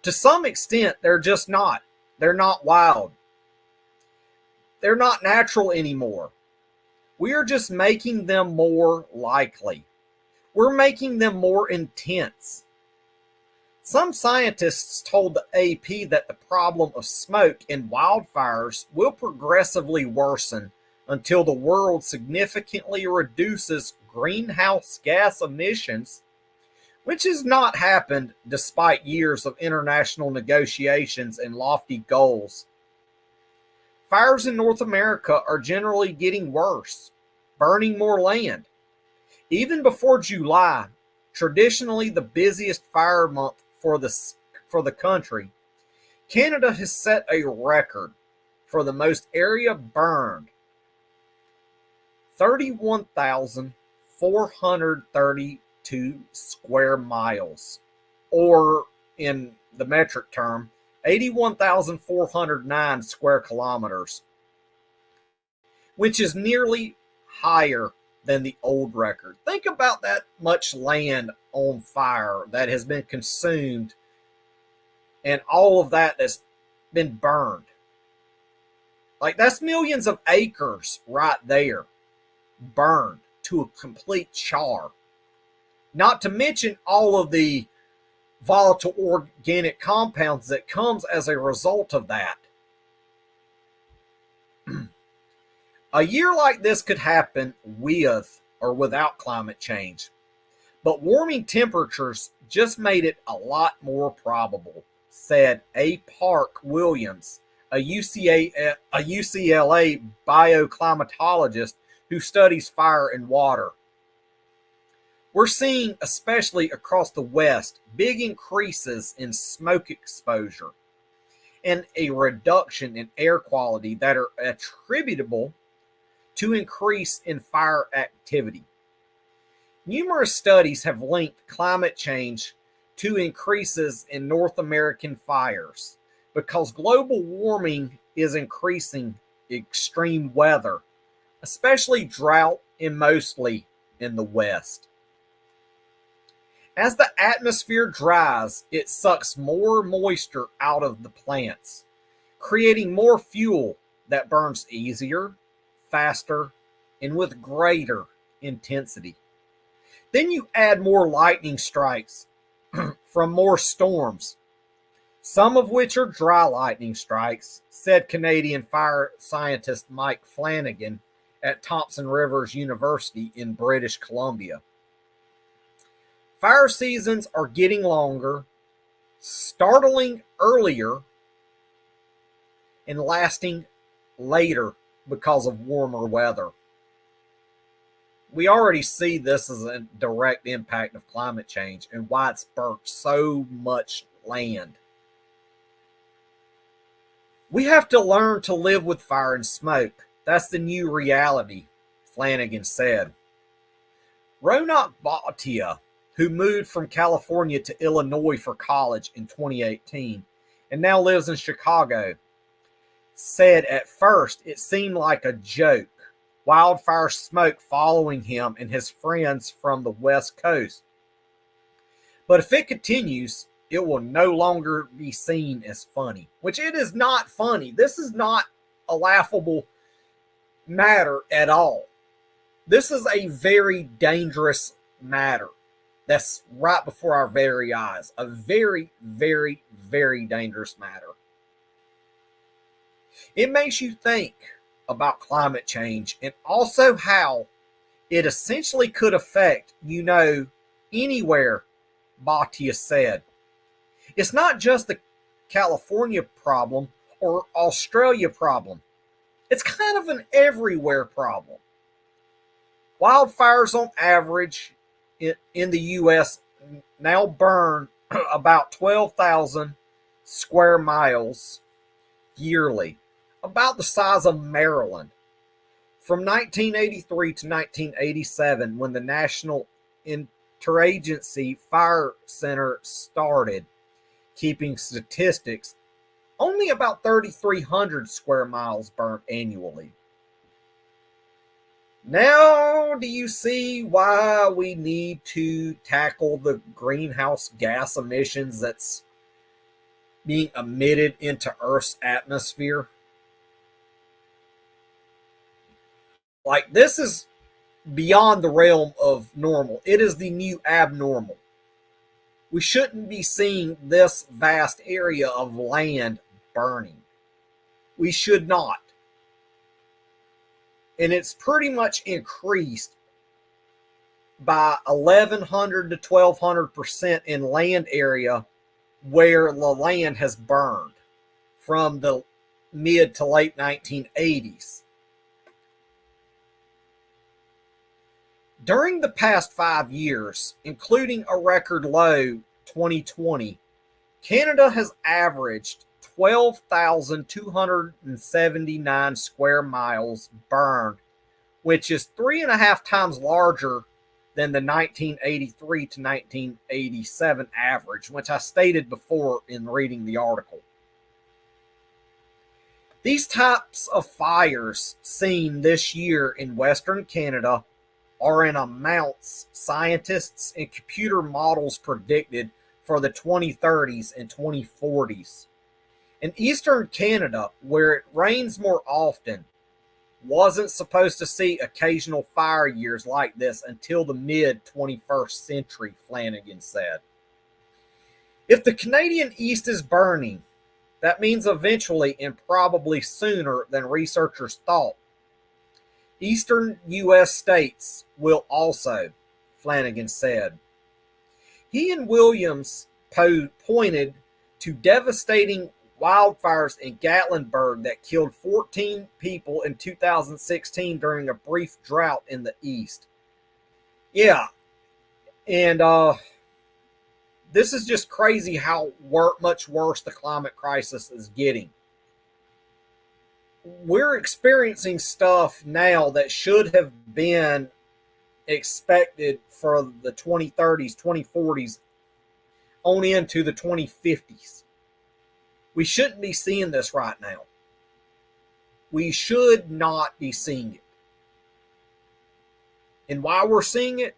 To some extent, they're just not. They're not wild. They're not natural anymore. We are just making them more likely. We're making them more intense. Some scientists told the AP that the problem of smoke and wildfires will progressively worsen until the world significantly reduces greenhouse gas emissions, which has not happened despite years of international negotiations and lofty goals. Fires in North America are generally getting worse, burning more land. Even before July, traditionally the busiest fire month for the country, Canada has set a record for the most area burned, 31,432 square miles, or in the metric term, 81,409 square kilometers, which is nearly higher than the old record. Think about that much land on fire that has been consumed and all of that that's been burned. Like, that's millions of acres right there burned to a complete char. Not to mention all of the volatile organic compounds that comes as a result of that. A year like this could happen with or without climate change, but warming temperatures just made it a lot more probable, said A. Park Williams, a UCLA bioclimatologist who studies fire and water. We're seeing, especially across the West, big increases in smoke exposure and a reduction in air quality that are attributable to increase in fire activity. Numerous studies have linked climate change to increases in North American fires because global warming is increasing extreme weather, especially drought and mostly in the West. As the atmosphere dries, it sucks more moisture out of the plants, creating more fuel that burns easier, faster, and with greater intensity. Then you add more lightning strikes from more storms, some of which are dry lightning strikes, said Canadian fire scientist Mike Flanagan at Thompson Rivers University in British Columbia. Fire seasons are getting longer, startling earlier, and lasting later because of warmer weather. We already see this as a direct impact of climate change and why it's burnt so much land. We have to learn to live with fire and smoke. That's the new reality, Flanagan said. Ronak Bhatia, who moved from California to Illinois for college in 2018 and now lives in Chicago, said at first it seemed like a joke. Wildfire smoke following him and his friends from the West Coast. But if it continues, it will no longer be seen as funny, which it is not funny. This is not a laughable matter at all. This is a very dangerous matter that's right before our very eyes. A very, very, very dangerous matter. It makes you think about climate change and also how it essentially could affect, anywhere, Bhatia said. It's not just the California problem or Australia problem. It's kind of an everywhere problem. Wildfires on average in the U.S. now burn about 12,000 square miles yearly, about the size of Maryland. From 1983 to 1987, when the National Interagency Fire Center started keeping statistics, only about 3,300 square miles burnt annually. Now, do you see why we need to tackle the greenhouse gas emissions that's being emitted into Earth's atmosphere? Like, this is beyond the realm of normal. It is the new abnormal. We shouldn't be seeing this vast area of land burning. We should not. And it's pretty much increased by 1,100 to 1,200% in land area where the land has burned from the mid to late 1980s. During the past 5 years, including a record low 2020, Canada has averaged 12,279 square miles burned, which is 3.5 times larger than the 1983 to 1987 average, which I stated before in reading the article. These types of fires seen this year in Western Canada are in amounts scientists and computer models predicted for the 2030s and 2040s. In Eastern Canada, where it rains more often, wasn't supposed to see occasional fire years like this until the mid-21st century, Flanagan said. If the Canadian East is burning, that means eventually and probably sooner than researchers thought, Eastern U.S. states will also, Flanagan said. He and Williams pointed to devastating wildfires in Gatlinburg that killed 14 people in 2016 during a brief drought in the East. Yeah, and this is just crazy how much worse the climate crisis is getting. We're experiencing stuff now that should have been expected for the 2030s, 2040s, on into the 2050s. We shouldn't be seeing this right now. We should not be seeing it. And why we're seeing it?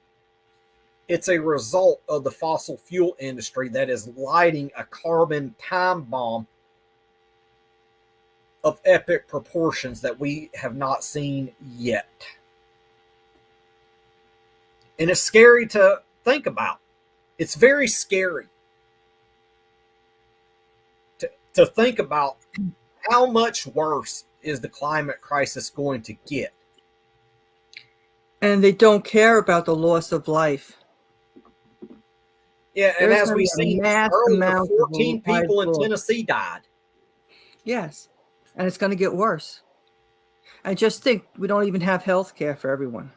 It's a result of the fossil fuel industry that is lighting a carbon time bomb of epic proportions that we have not seen yet. And it's scary to think about. It's very scary to think about how much worse is the climate crisis going to get. And they don't care about the loss of life. Yeah, and as we see earlier, 14 people in Tennessee died. Yes, and it's going to get worse. I just think we don't even have health care for everyone.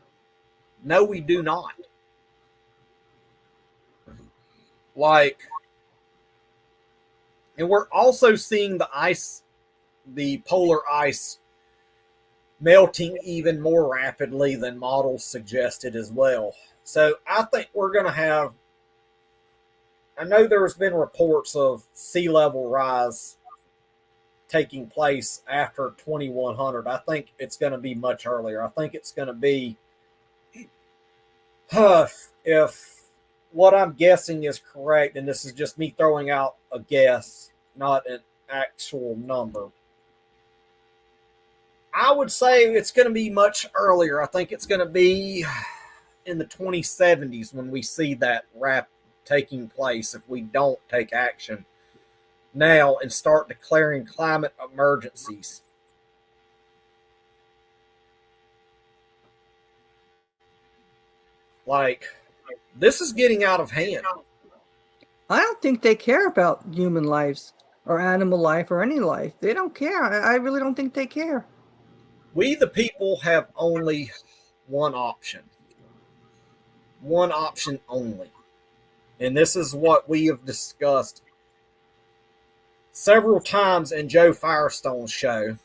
No, we do not. Like, and we're also seeing the ice, the polar ice, melting even more rapidly than models suggested as well. So I think we're going to have, I know there's been reports of sea level rise taking place after 2100. I think it's going to be much earlier. I think it's going to be, if what I'm guessing is correct, and this is just me throwing out a guess, not an actual number, I would say it's going to be much earlier. I think it's going to be in the 2070s when we see that rap taking place if we don't take action now and start declaring climate emergencies. Like, this is getting out of hand. I don't think they care about human lives or animal life or any life. They don't care. I really don't think they care. We, the people, have only one option. One option only. And this is what we have discussed several times in Joe Firestone's show.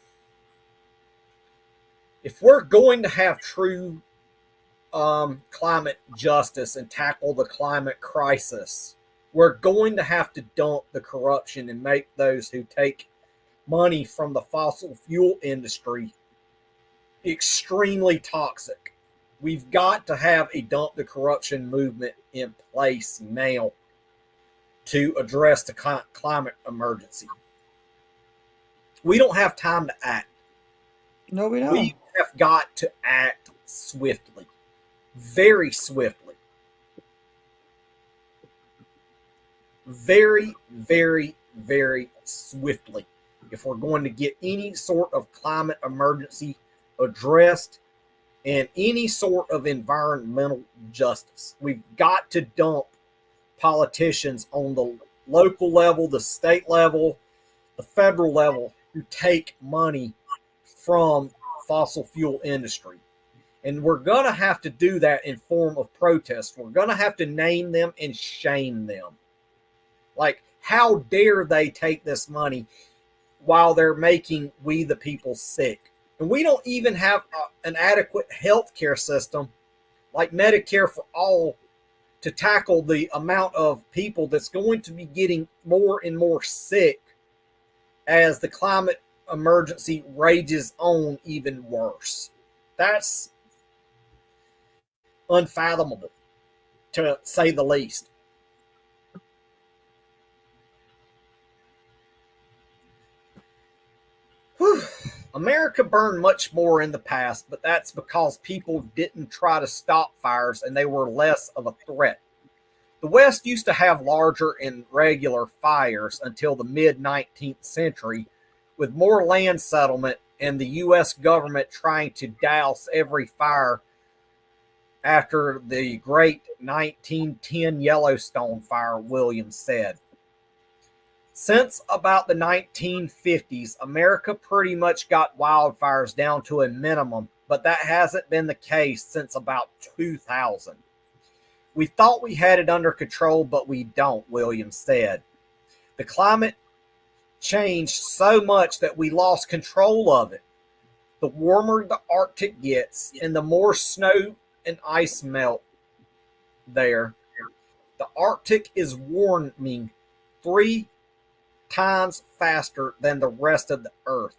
If we're going to have true climate justice and tackle the climate crisis, we're going to have to dump the corruption and make those who take money from the fossil fuel industry extremely toxic. We've got to have a dump the corruption movement in place now to address the climate emergency. We don't have time to act. No, we don't. We have got to act swiftly, very swiftly. Very, very, very swiftly. If we're going to get any sort of climate emergency addressed and any sort of environmental justice, we've got to dump politicians on the local level, the state level, the federal level who take money from fossil fuel industry. And we're going to have to do that in form of protest. We're going to have to name them and shame them. Like, how dare they take this money while they're making we the people sick? And we don't even have an adequate health care system like Medicare for all to tackle the amount of people that's going to be getting more and more sick as the climate emergency rages on even worse. That's unfathomable, to say the least. Whew. America burned much more in the past, but that's because people didn't try to stop fires and they were less of a threat. The West used to have larger and regular fires until the mid-19th century, with more land settlement and the U.S. government trying to douse every fire after the great 1910 Yellowstone fire, Williams said. Since about the 1950s, America pretty much got wildfires down to a minimum, but that hasn't been the case since about 2000. We thought we had it under control, but we don't, Williams said. The climate changed so much that we lost control of it. The warmer the Arctic gets and the more snow and ice melt there, the Arctic is warming 3 times faster than the rest of the Earth.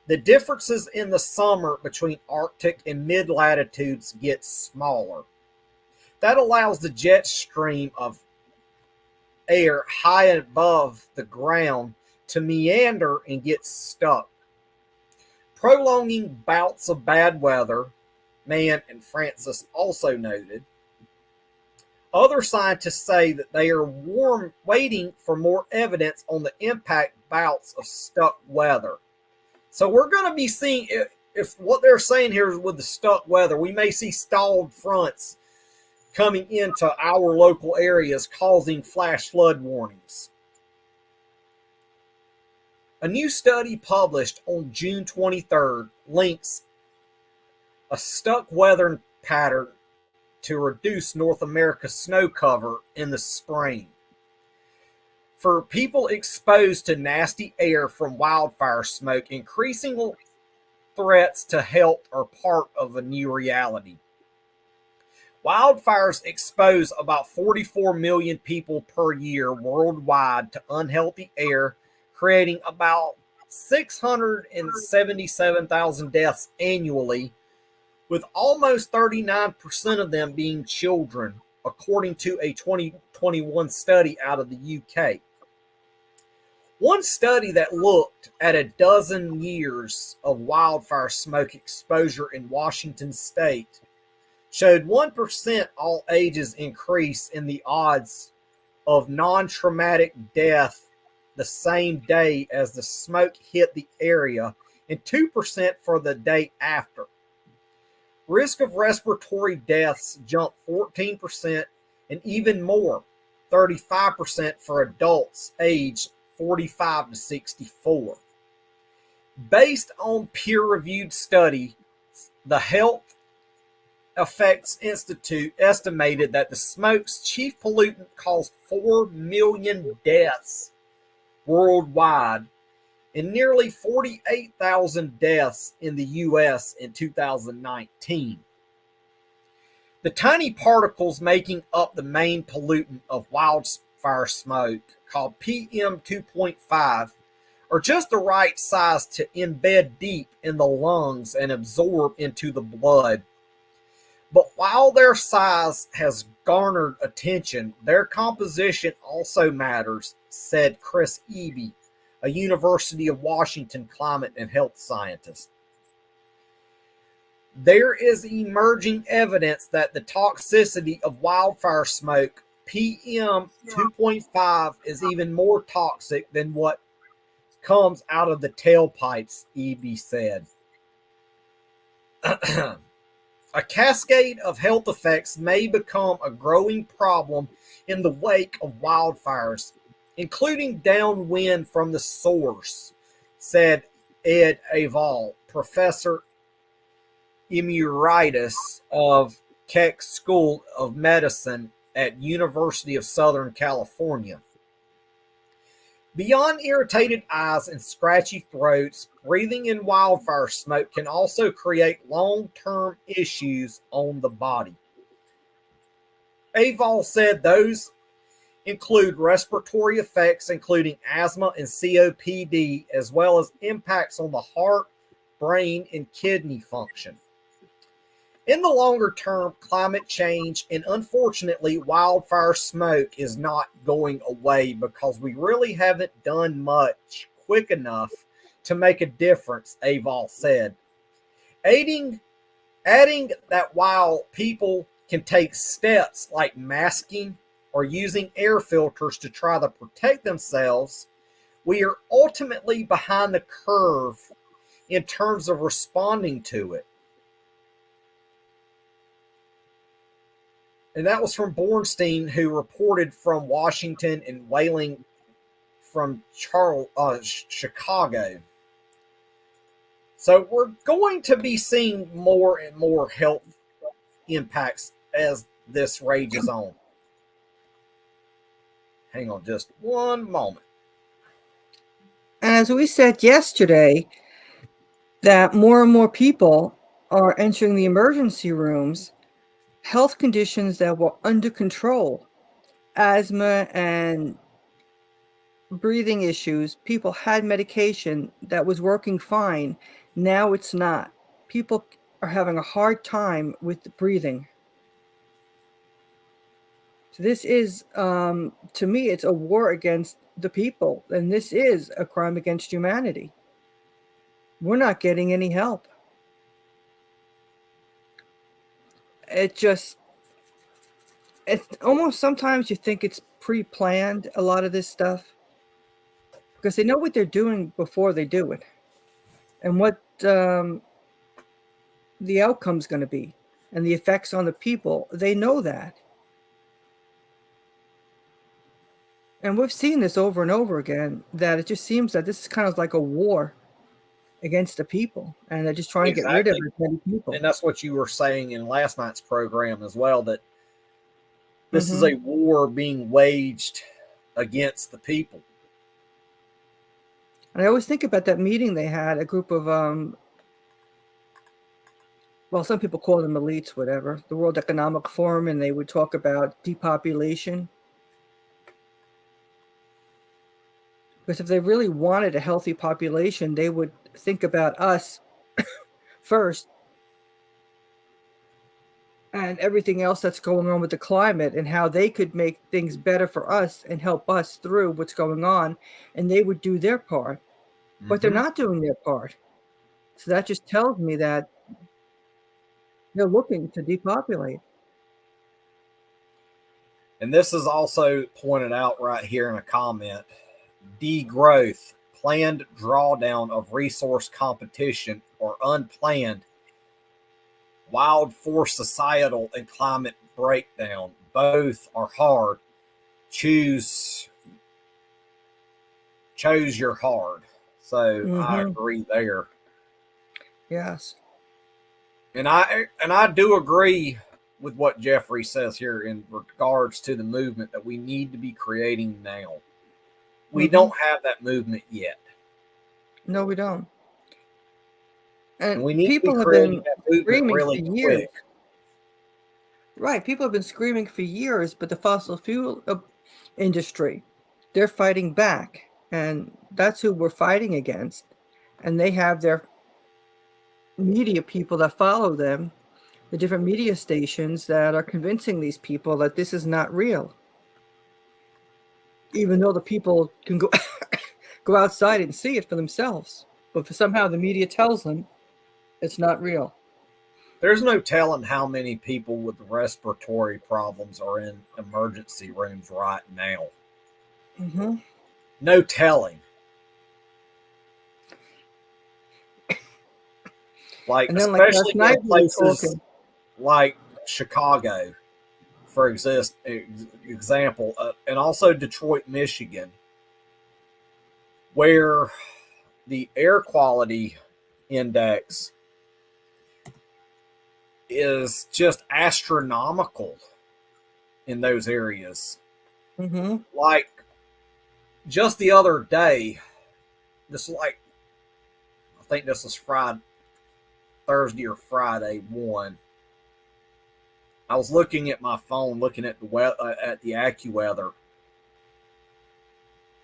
The differences in the summer between Arctic and mid-latitudes get smaller. That allows the jet stream of air high above the ground to meander and get stuck, prolonging bouts of bad weather. Mann and Francis also noted. Other scientists say that they are waiting for more evidence on the impact bouts of stuck weather. So we're going to be seeing, if what they're saying here is with the stuck weather, we may see stalled fronts coming into our local areas, causing flash flood warnings. A new study published on June 23rd links a stuck weather pattern to reduce North America's snow cover in the spring. For people exposed to nasty air from wildfire smoke, increasing threats to health are part of a new reality. Wildfires expose about 44 million people per year worldwide to unhealthy air, creating about 677,000 deaths annually, with almost 39% of them being children, according to a 2021 study out of the UK. One study that looked at a dozen years of wildfire smoke exposure in Washington state showed 1% all ages increase in the odds of non-traumatic death the same day as the smoke hit the area, and 2% for the day after. Risk of respiratory deaths jumped 14%, and even more, 35% for adults aged 45 to 64. Based on peer-reviewed study, the Health Effects Institute estimated that the smoke's chief pollutant caused 4 million deaths worldwide and nearly 48,000 deaths in the U.S. in 2019. The tiny particles making up the main pollutant of wildfire smoke, called PM 2.5, are just the right size to embed deep in the lungs and absorb into the blood. But while their size has garnered attention, their composition also matters, said Chris Eby, a University of Washington climate and health scientist. There is emerging evidence that the toxicity of wildfire smoke, PM 2.5, is even more toxic than what comes out of the tailpipes, Eby said. A cascade of health effects may become a growing problem in the wake of wildfires, including downwind from the source, said Ed Aval, professor emeritus of Keck School of Medicine at University of Southern California. Beyond irritated eyes and scratchy throats, breathing in wildfire smoke can also create long-term issues on the body. Aval said those include respiratory effects, including asthma and COPD, as well as impacts on the heart, brain, and kidney function. In the longer term, climate change and unfortunately wildfire smoke is not going away because we really haven't done much quick enough to make a difference, Aval said. Adding that while people can take steps like masking or using air filters to try to protect themselves, we are ultimately behind the curve in terms of responding to it. And that was from Bornstein, who reported from Washington and Whaling from Chicago. So we're going to be seeing more and more health impacts as this rages on. Hang on just one moment. As we said yesterday, that more and more people are entering the emergency rooms, health conditions that were under control, asthma and breathing issues. People had medication that was working fine. Now it's not. People are having a hard time with breathing. So this is, to me, it's a war against the people, and this is a crime against humanity. We're not getting any help. It's almost sometimes you think it's pre-planned, a lot of this stuff, because they know what they're doing before they do it and what the outcome's going to be and the effects on the people. They know that. And we've seen this over and over again, that it just seems that this is kind of like a war against the people, and they're just trying to get rid of as many people. And that's what you were saying in last night's program as well, that this is a war being waged against the people. And I always think about that meeting they had, a group of, well, some people call them elites, whatever, the World Economic Forum, and they would talk about depopulation. Because if they really wanted a healthy population, they would think about us first and everything else that's going on with the climate and how they could make things better for us and help us through what's going on, and they would do their part. But they're not doing their part. So that just tells me that they're looking to depopulate. And this is also pointed out right here in a comment. Degrowth, planned drawdown of resource competition, or unplanned wild force societal and climate breakdown. Both are hard. Chose your hard. So I agree there. Yes. And I do agree with what Jeffrey says here in regards to the movement that we need to be creating now. We don't have that movement yet. No, we don't. And we need people to be creating that movement really quick. Right. People have been screaming for years, but the fossil fuel industry, they're fighting back. And that's who we're fighting against. And they have their media people that follow them, the different media stations that are convincing these people that this is not real. Even though the people can go go outside and see it for themselves. But for somehow the media tells them it's not real. There's no telling how many people with respiratory problems are in emergency rooms right now. Mm-hmm. No telling. Like, And then, like last especially night, in we were places talking. like Chicago, for example, and also Detroit, Michigan, where the air quality index is just astronomical in those areas. Mm-hmm. Like just the other day, this like I think this was Friday, Thursday or Friday one. I was looking at my phone, looking at the AccuWeather,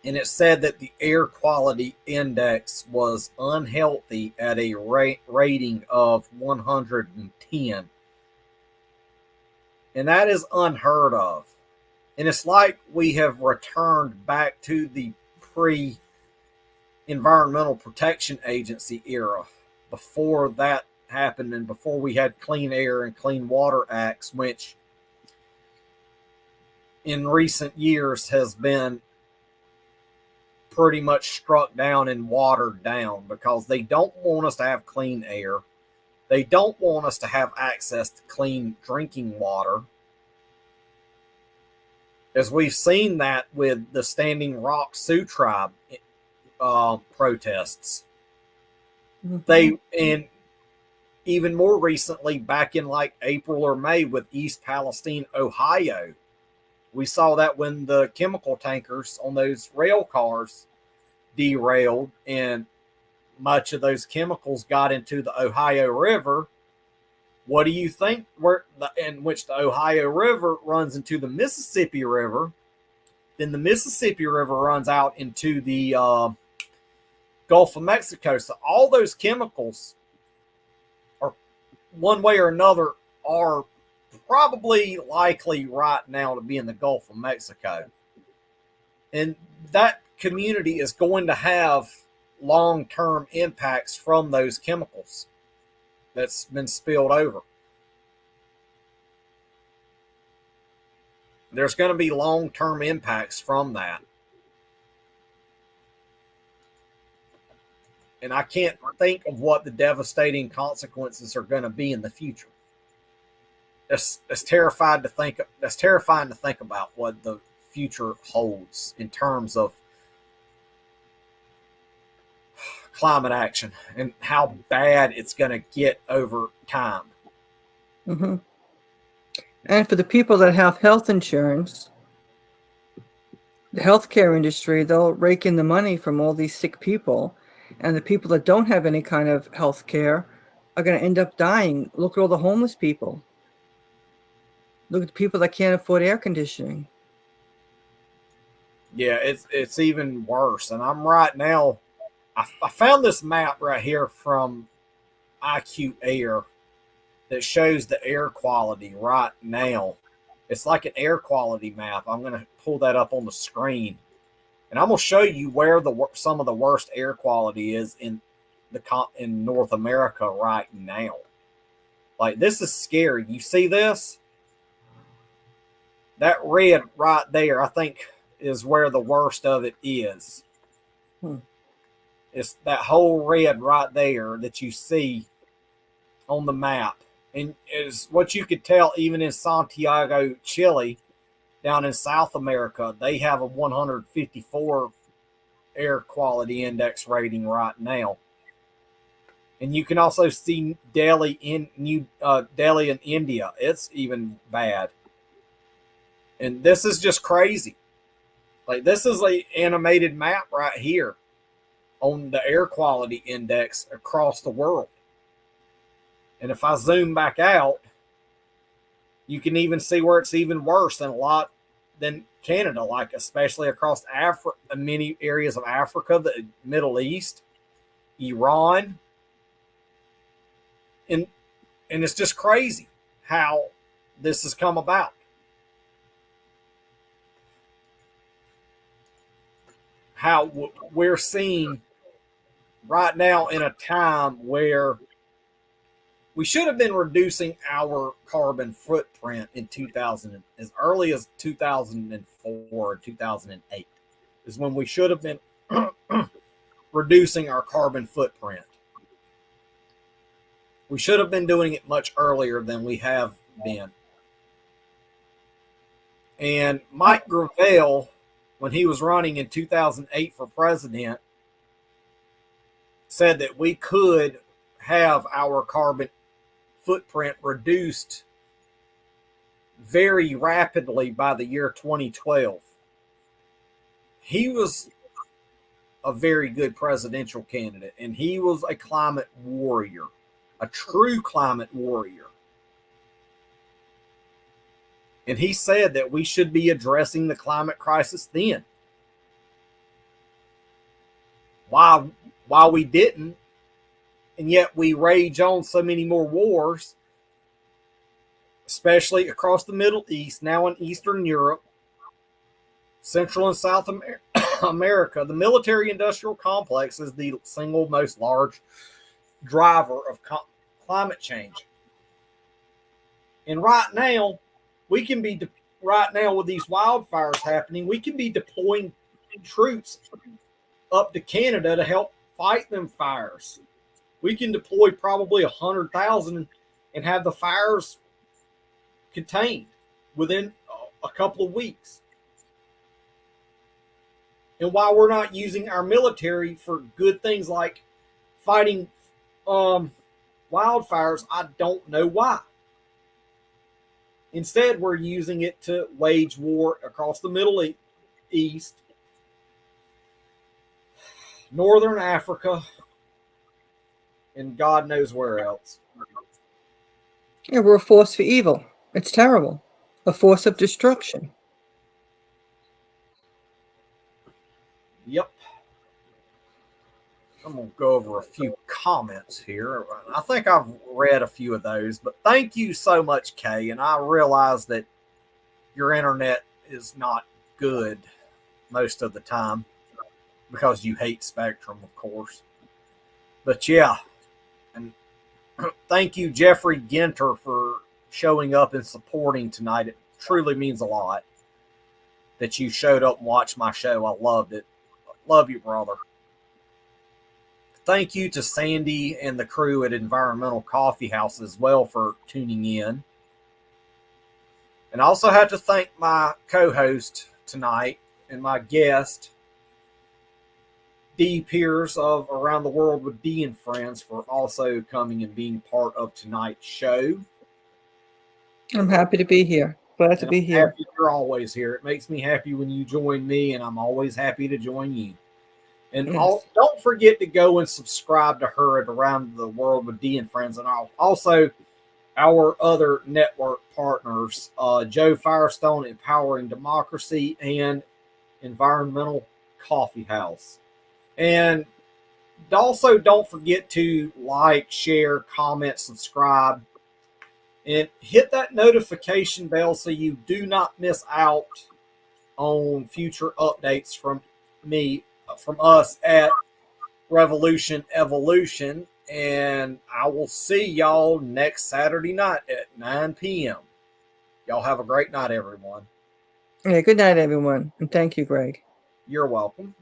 and it said that the air quality index was unhealthy at a rating of 110, and that is unheard of. And it's like we have returned back to the pre Environmental Protection Agency era, before that happened and before we had Clean Air and Clean Water Acts, which in recent years has been pretty much struck down and watered down because they don't want us to have clean air. They don't want us to have access to clean drinking water. As we've seen that with the Standing Rock Sioux Tribe protests. Mm-hmm. They, and even more recently, back in like April or May with East Palestine, Ohio, we saw that when the chemical tankers on those rail cars derailed and much of those chemicals got into the Ohio River. What do you think? In which the Ohio River runs into the Mississippi River, then the Mississippi River runs out into the Gulf of Mexico. So all those chemicals are, one way or another, are probably likely right now to be in the Gulf of Mexico. And that community is going to have long-term impacts from those chemicals that's been spilled over. There's going to be long-term impacts from that. And I can't think of what the devastating consequences are going to be in the future. That's terrifying to think about what the future holds in terms of climate action and how bad it's going to get over time. Mm-hmm. And for the people that have health insurance, the healthcare industry, they'll rake in the money from all these sick people. And the people that don't have any kind of health care are going to end up dying. Look at all the homeless people. Look at the people that can't afford air conditioning. Yeah, it's even worse. And I'm right now, I found this map right here from IQ Air that shows the air quality right now. It's like an air quality map. I'm going to pull that up on the screen, and I'm going to show you where some of the worst air quality is in North America right now. Like, this is scary. You see this? That red right there, I think, is where the worst of it is. It's that whole red right there that you see on the map. And is what you could tell even in Santiago, Chile, down in South America, they have a 154 air quality index rating right now. And you can also see Delhi in India. It's even bad. And this is just crazy. Like, this is an animated map right here on the air quality index across the world. And if I zoom back out, You can even see where it's even worse than Canada, like especially across Africa, many areas of Africa, the Middle East, Iran, and it's just crazy how this has come about. How we're seeing right now in a time where we should have been reducing our carbon footprint in 2000, as early as 2004 or 2008 is when we should have been reducing our carbon footprint. We should have been doing it much earlier than we have been. And Mike Gravel, when he was running in 2008 for president, said that we could have our carbon footprint reduced very rapidly by the year 2012. He was a very good presidential candidate, and he was a climate warrior, a true climate warrior. And he said that we should be addressing the climate crisis then. Why we didn't, and yet we rage on so many more wars, especially across the Middle East, now in Eastern Europe, Central and South America. The military-industrial complex is the single most large driver of climate change. And right now, with these wildfires happening, we can be deploying troops up to Canada to help fight them fires. We can deploy probably 100,000 and have the fires contained within a couple of weeks. And while we're not using our military for good things like fighting wildfires, I don't know why. Instead, we're using it to wage war across the Middle East, Northern Africa, and God knows where else. Yeah, we're a force for evil. It's terrible. A force of destruction. Yep. I'm going to go over a few comments here. I think I've read a few of those, but thank you so much, Kay. And I realize that your internet is not good most of the time because you hate Spectrum, of course. But yeah, and thank you, Jeffrey Ginter, for showing up and supporting tonight. It truly means a lot that you showed up and watched my show. I loved it. Love you, brother. Thank you to Sandy and the crew at Environmental Coffee House as well for tuning in. And I also have to thank my co-host tonight and my guest, Dee Pierce of Around the World with Dee and Friends, for also coming and being part of tonight's show. I'm happy to be here. Glad to be here. Happy you're always here. It makes me happy when you join me, and I'm always happy to join you. And Yes. don't forget to go and subscribe to her at Around the World with Dee and Friends, and also our other network partners, Joe Firestone, Empowering Democracy, and Environmental Coffee House. And also don't forget to like, share, comment, subscribe, and hit that notification bell so you do not miss out on future updates from us at Revolution Evolution. And I will see y'all next Saturday night at 9 p.m. Y'all have a great night, everyone. Yeah, good night, everyone. And thank you, Greg. You're welcome.